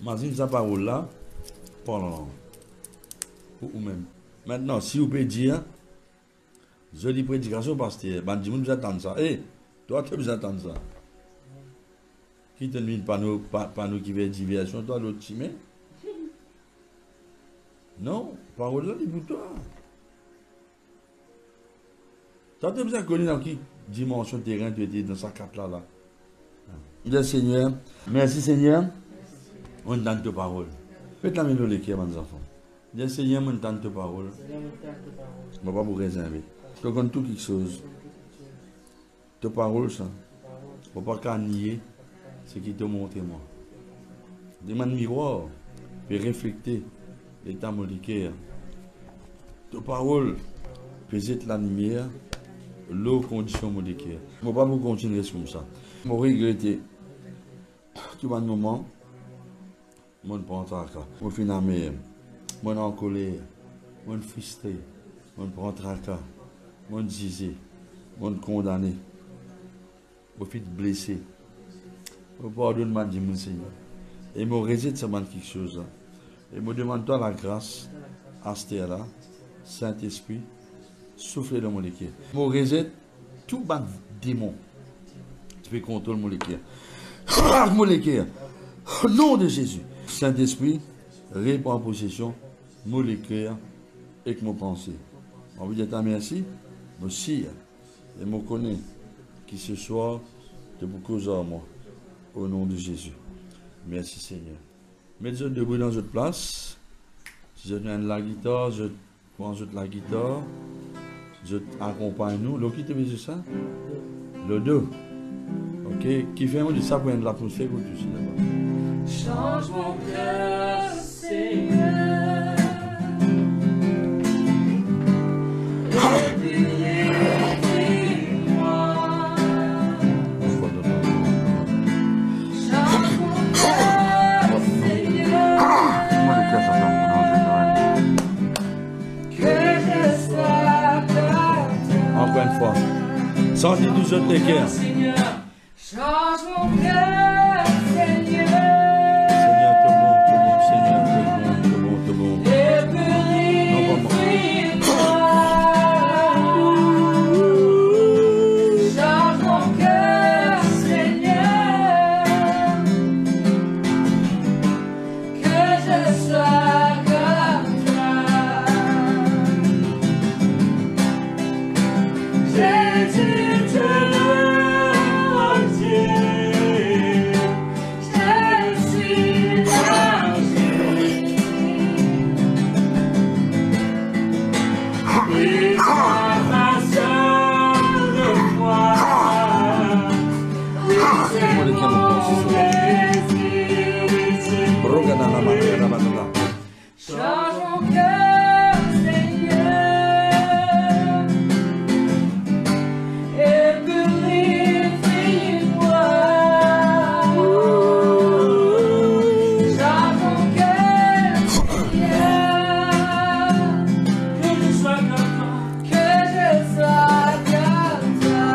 Imagine sa parole là, pas en langue. Ou même. Maintenant, si vous pouvez dire, je dis prédication parce que vous attendez ça. Hé, toi, tu vous attends ça. Qui te met pas nous qui veut diversion, toi, l'autre timé? Non, parole là, dis pour toi. Toi, tu as besoin de connaître dans quelle dimension de terrain tu étais dans sa carte là. Il est Seigneur. Merci Seigneur. On donne ta parole. Faites la mélodie, mes enfants. Dis Seigneur, mon temps de parole. Je ne vais pas vous réserver. Je connais tout quelque chose. Ta parole, ça. Je ne vais pas nier ce qui te montre moi. Demande miroir, puis réfléchir l'état moléculaire. Ta parole, peut-être la lumière, l'eau, condition moléculaire. Je ne vais pas vous continuer comme ça. Je vais regretter. Tout un moment, je prends ça. Je finis à mer. Je suis en colère. Je suis frustré. Je prends tracas. Je disais. Je suis condamné. Je suis blessé. Je pardonne mon Dieu, mon Seigneur. Et je réside sur quelque chose. Et je demande toi la grâce à ce là, Saint-Esprit, souffler dans mon cœur. Je réside tout le démon. Tu peux contrôler mon cœur. Mon cœur. Au nom de Jésus. Saint-Esprit, réponds en possession, mon cœur et mon pensée. Je veux dire merci, merci, et je connais qui ce soir de beaucoup à moi. Au nom de Jésus. Merci Seigneur. Mettez-vous debout dans votre place. Si je donne la guitare, je prends la guitare. Je accompagne nous. Le qui te dit ça? Le 2. Ok. Qui fait de ça pour l'atmosphère pour tout ça? Change mon cœur, Seigneur. Et purifie-moi. Change mon cœur, Seigneur. Que je sois comme toi. Encore une fois. Sentez tous autres les cœurs. Seigneur, change mon cœur, Seigneur. Seigneur, t'es bon, Seigneur, t'es bon. Et purifie-moi. Change mon cœur, Seigneur. Que je sois comme toi. Jésus, te loue, Dieu. Je suis largé. Oui, sois patient de moi. Oui, c'est mon Jésus. Change mon cœur, Seigneur, et purifie-moi. Change mon cœur, Seigneur, que je sois comme toi.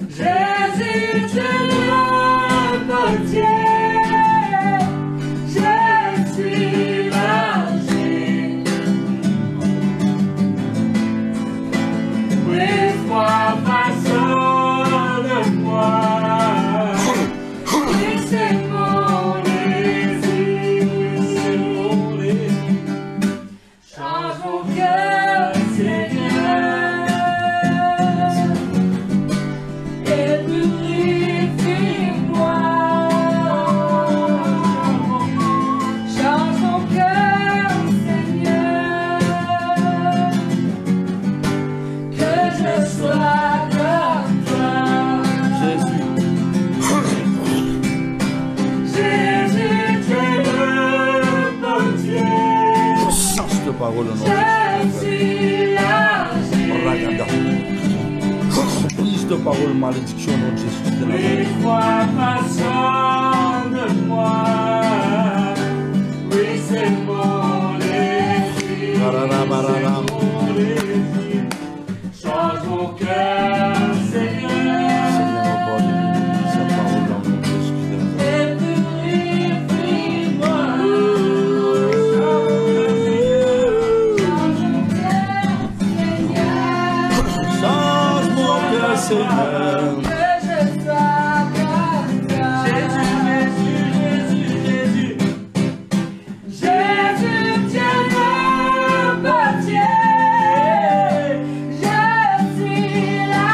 Jésus, tu es mon Dieu. Je suis largé. Oui, sois patient de moi. Oui, c'est mon désir. Oui, c'est mon désir. Change mon cœur, Seigneur. Et purifie-moi. Change mon cœur, Seigneur. Que je sois comme toi. Jésus, tu es le bon Dieu. Change de parole au nom de Je suis largé. Jésus. Prise de parole, malédiction au nom de Jésus. De Oui, Nazareth. sois patient de moi. Oui, c'est mon désir. Barara. C'est mon désir. Change mon cœur, Seigneur. Seigneur, pardonne-nous sa parole au nom de Jésus. De Nazareth. Et purifie-moi. Change mon cœur, Seigneur. Change mon cœur, Seigneur. Que je sois comme toi. Jésus, Jésus. Jésus, tu es le bon Dieu. Je suis là.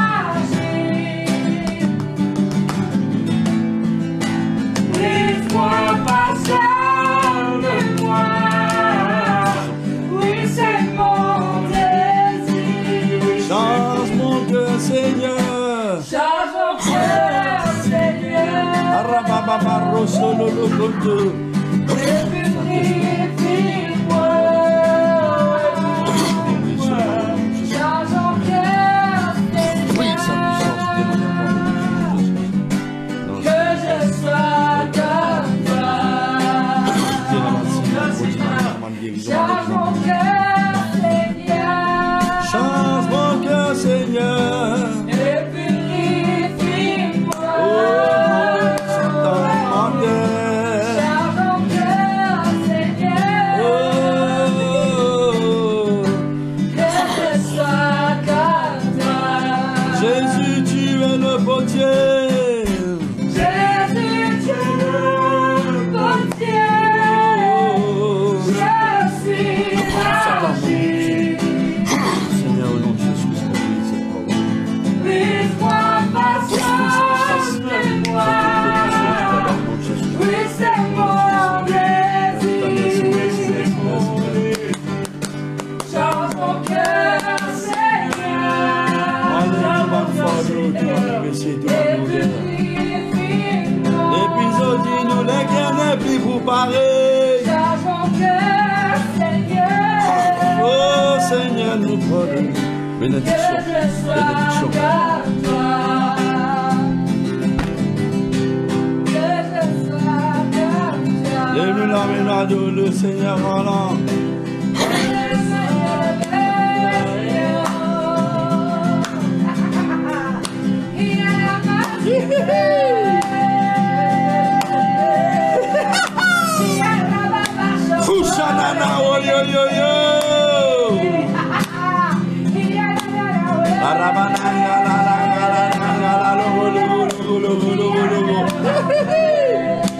Le Seigneur en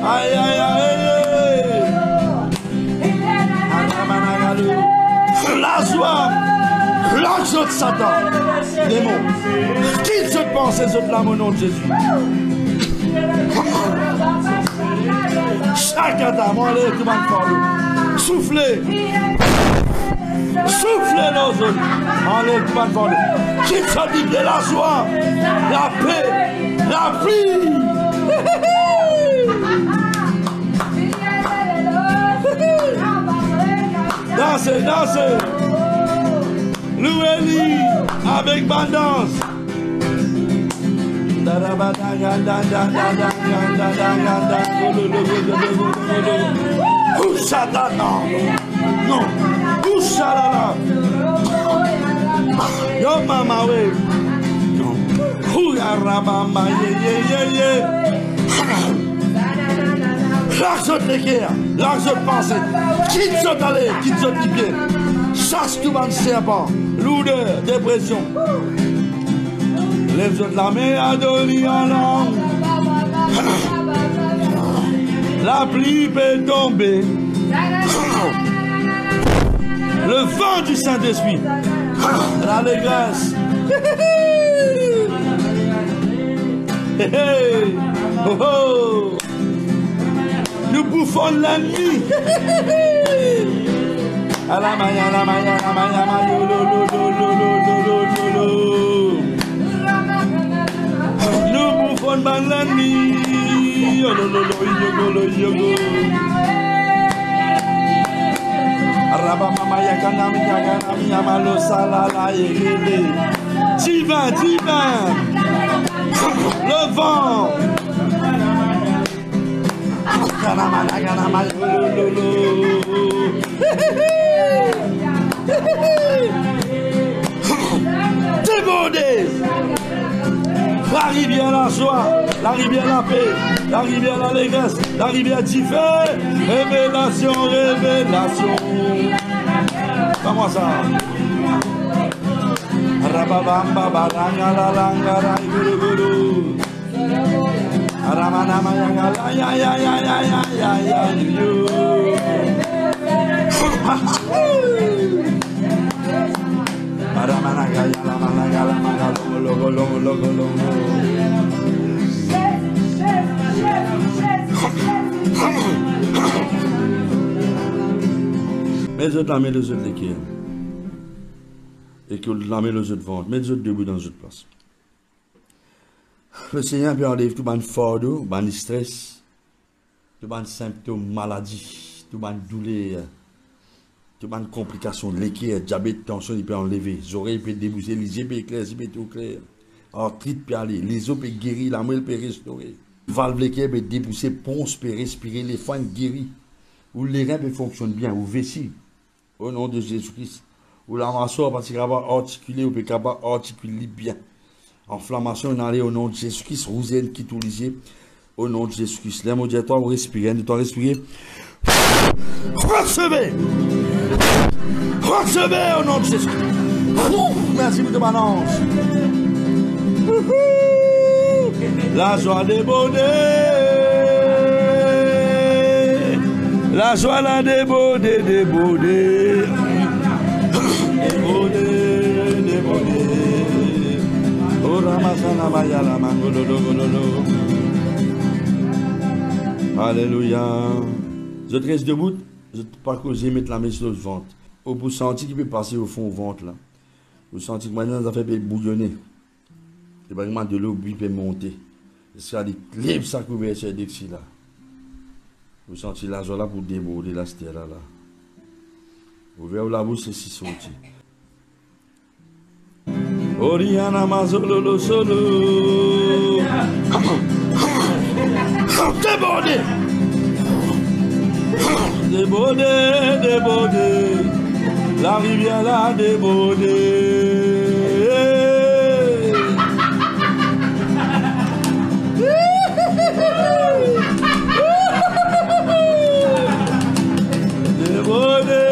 aïe aïe aïe. La joie, la joie de Satan, démon, quitte cette pensée, cette lame au nom de Jésus. Chaque adam, enlève tout le monde. Soufflez, soufflez nos autres, enlève tout le monde. Quitte cette Bible, la joie, la paix, la pluie. Dansez, dansez. Louez-lui avec bandance. Ouchalala. Non. Ouchalala. Yo mama we. Ougarabama ye. L'argent de l'équerre, l'argent de pensée, quitte ce d'aller, quitte ce pied, chasse tout le monde serpent, lourdeur, dépression. Lève-toi de la main à donner en langue. La pluie peut tomber. Le vent du Saint-Esprit, l'allégresse. Oh oh. Nous bouffons la nuit. À la maya, la maya, la maya, maya, nous bouffons la nuit. Rabamaya kanami yaganami yamalo salala yegele. Divin, divin. Le vent. Débordez. La rivière la joie, la rivière la paix, la rivière l'allégresse, la rivière du feu. Révélation, révélation. Comment ça? Rababamba baranga la langa raiguru. Aramana mayanga ya ya ya ya ya ya ya you. Aramana ya la managa la managa logo logo logo logo. Mais je t'amène les autres l'équerre. Et que l'amène les autres ventes. Mets les autres debout dans les autres places. Le Seigneur peut enlever tout le fardeau, le stress, tout ban symptômes, maladie, tout ban douleur, tout ban complications, l'équerre, diabète, tension, il peut enlever, les oreilles peuvent débousser, les yeux peuvent éclairer, les yeux peuvent tout clair, arthrite peut aller, les os peuvent guérir, la moelle peut restaurer, valve l'équerre peut débousser, ponce peut respirer, les foins guérir, ou les reins peuvent fonctionner bien, ou vessie, au nom de Jésus-Christ, ou la mâchoire parce qu'il va articuler, ou peut capable articuler bien. Inflammation, on allait au nom de Jésus-Christ, rousaine qui tout lisait, au nom de Jésus-Christ. L'aime au toi, vous respirez, de toi respirer. Recevez! Recevez au nom de Jésus. Merci pour ton annonce. La joie débordée. La joie la débordée, débordée. Débordée, débordée. Oh, Ramasana Maya, la mangololo. Alléluia. Je reste debout. Je ne peux pas causer, mettre la main sur le ventre. Vous sentez qu'il peut passer au fond du ventre là. Vous sentez que maintenant ça fait bouillonner. C'est pas vraiment de l'eau qui peut monter. Ça dit clip ça couverture d'ici là. Vous sentez la joie là pour déborder la stère là. Vous verrez la bouche c'est si sorti. Oriana Mazololo solo. Débordé. Débordé, débordé, la rivière l'a débordé. Débordé,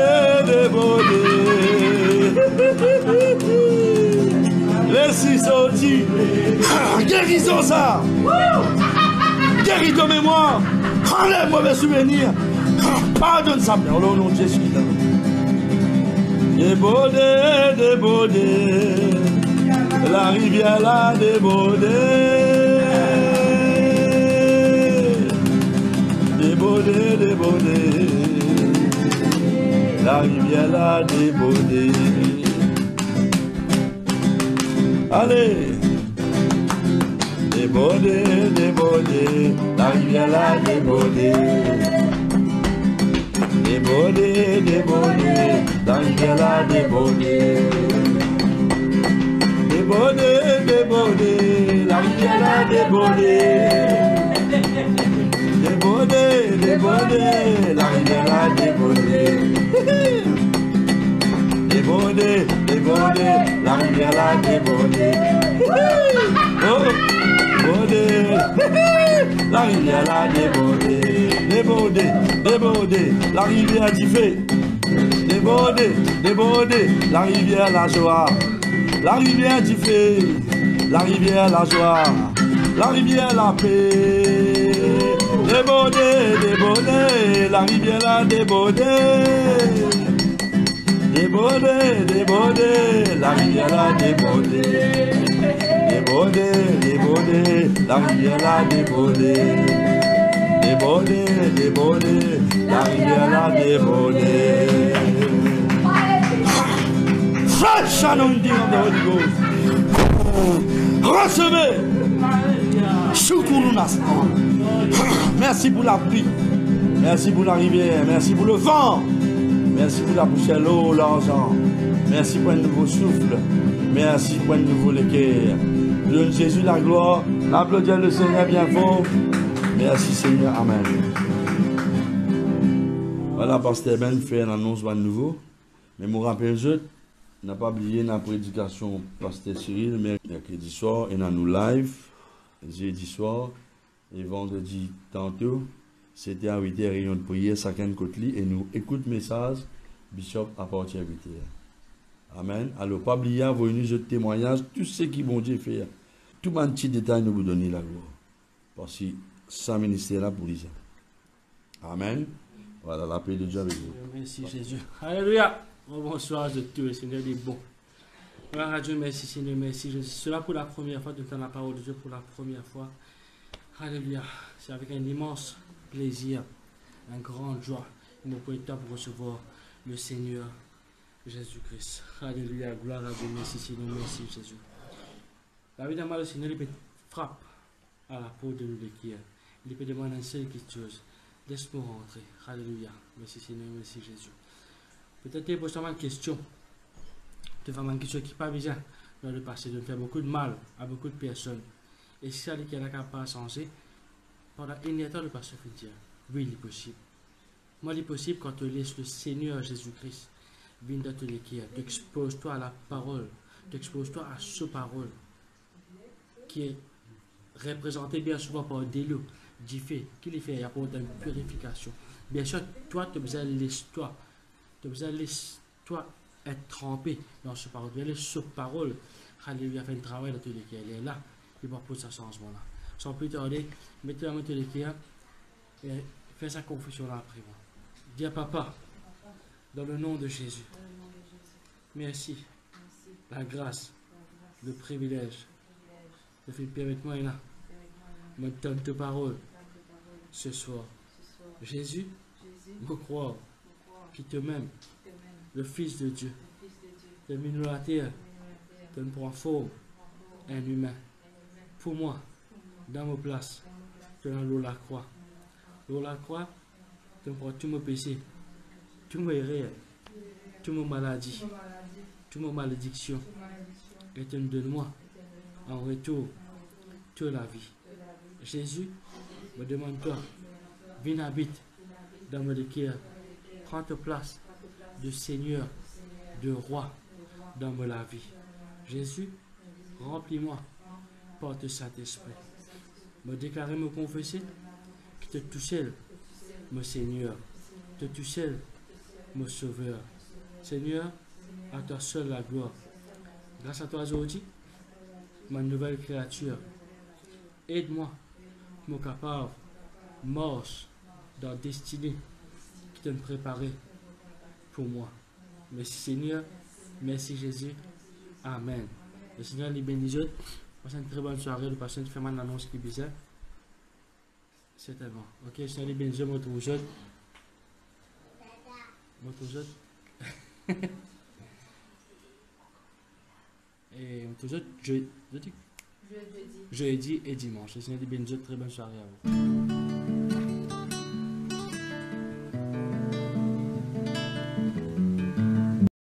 débordé. Laissez sortir. Guérison ça. Guéris ton mémoire. Enlève mauvais souvenirs. Pardonne ça, Père, au nom de Jésus. Débordé, débordé, la rivière l'a débordé. Débordé, débordé, la rivière l'a débordé. Allez, débordé, débordé, la rivière l'a débordé. Débordé, débordé, la rivière l'a débordé. Débordé, débordé, la rivière l'a débordé. Débordé, débordé, la rivière l'a débordé. Débordé, débordé, la rivière l'a débordé. Oh, débordé, la rivière l'a débordé. Débordé, débordé, la rivière du feu. Débordé, débordé, la rivière la joie. La rivière du feu, la rivière la joie. La rivière la paix. Débordé, débordé, la rivière la débordé. Débordé, débordé, la rivière la débordé. Débordé, débordé, la rivière la débordé. Débordé, débordé, la rivière l'a débordé. Fresh anointing of the Holy Ghost. Recevez. Shukuru. Merci pour la pluie. Merci pour la rivière. Merci pour le vent. Merci pour la poussière, l'eau, l'argent. Merci pour un nouveau souffle. Merci pour un nouveau équerre. Donne Jésus la gloire. Applaudissez le Seigneur bien fort. Merci Seigneur, amen. Voilà, Pasteur Ben fait une annonce de nouveau. Mais je me rappelle, je n'ai pas oublié la prédication Pasteur Cyril, mercredi soir, et dans nous live, jeudi soir, et vendredi tantôt, c'était à 8h, réunion de prière, chacun côté, et nous écoute message, Bishop à partir de 8h. Amen. Alors, pas oublier, vous venez de témoignage, tout ce qui bon Dieu fait. Tout un petit détail nous vous donner la gloire. Parce que sans ministère là pour les gens. Amen. Voilà, la paix de Dieu avec vous. Merci Jésus. Alléluia. Bonsoir de tout, le Seigneur est bon. Voilà, Dieu, merci Seigneur, merci Jésus. Cela pour la première fois, de entendre la parole de Dieu pour la première fois. Alléluia. C'est avec un immense plaisir, un grand joie, nous pouvons être pour recevoir le Seigneur Jésus-Christ. Alléluia. Gloire à Dieu. Merci Seigneur, merci Jésus. La vie le Seigneur, il peut frapper à la peau de nous qui il peut demander une seule chose. Laisse-nous rentrer. Alléluia. Merci Seigneur, merci Jésus. Peut-être que pour une question. Tu fais une question qui n'est pas bien dans le passé, de faire beaucoup de mal à beaucoup de personnes. Et si ça n'est pas capable de changer, pendant une heure, le pasteur peut dire, oui, il est possible. Moi, il est possible quand tu laisses le Seigneur Jésus-Christ venir dans ton équipe. Tu exposes-toi à la parole. Tu exposes-toi à ce parole qui est représenté bien souvent par des lots, du fait, qui les fait, il y a pour une purification. Bien sûr, toi, tu as besoin de laisser-toi. Tu as besoin de laisser-toi être trempé dans ce parole. Tu as laissé ce parole. Alléluia, fait un travail dans ton équipe. Elle est là. Il va poser ce changement-là. Sans plus tarder, mettez la main dans l'équipe et fais sa confession là après moi. Dis à papa, dans le nom de Jésus, merci, la grâce, le privilège de faire permettre-moi là, me donne ta parole ce soir. Jésus, me croire qui te m'aime, le Fils de Dieu, de nous la terre, de nous prendre forme, un humain, pour moi, dans ma place, dans l'eau la croix. L'eau la croix, tu prends tous mes péchés, tous mes erreurs, toutes mes maladies, toutes mes malédictions, et tu me donnes moi en retour toute la vie. Jésus, me demande-toi, viens habite dans mon cœur, prends ta place de Seigneur, de Roi dans la vie. Jésus, remplis-moi par ton Saint-Esprit. Me déclarer, me confesser que tu es tout seul, mon Seigneur, tu es tout seul, mon Sauveur. Seigneur, à toi seul la gloire. Grâce à toi aujourd'hui, ma nouvelle créature, aide-moi, mon capable, marche dans la destinée qui t'est préparée pour moi. Merci Seigneur, merci Jésus, Amen. Le Seigneur les bénisse. Passez une très bonne soirée. Le pasteur fait une annonce qui est bizarre. C'était bon. Ok, le Seigneur les bénisse. Je me retrouve jeune. Et on te jeudi et dimanche. Le Seigneur les bénisse. Très bonne soirée à vous.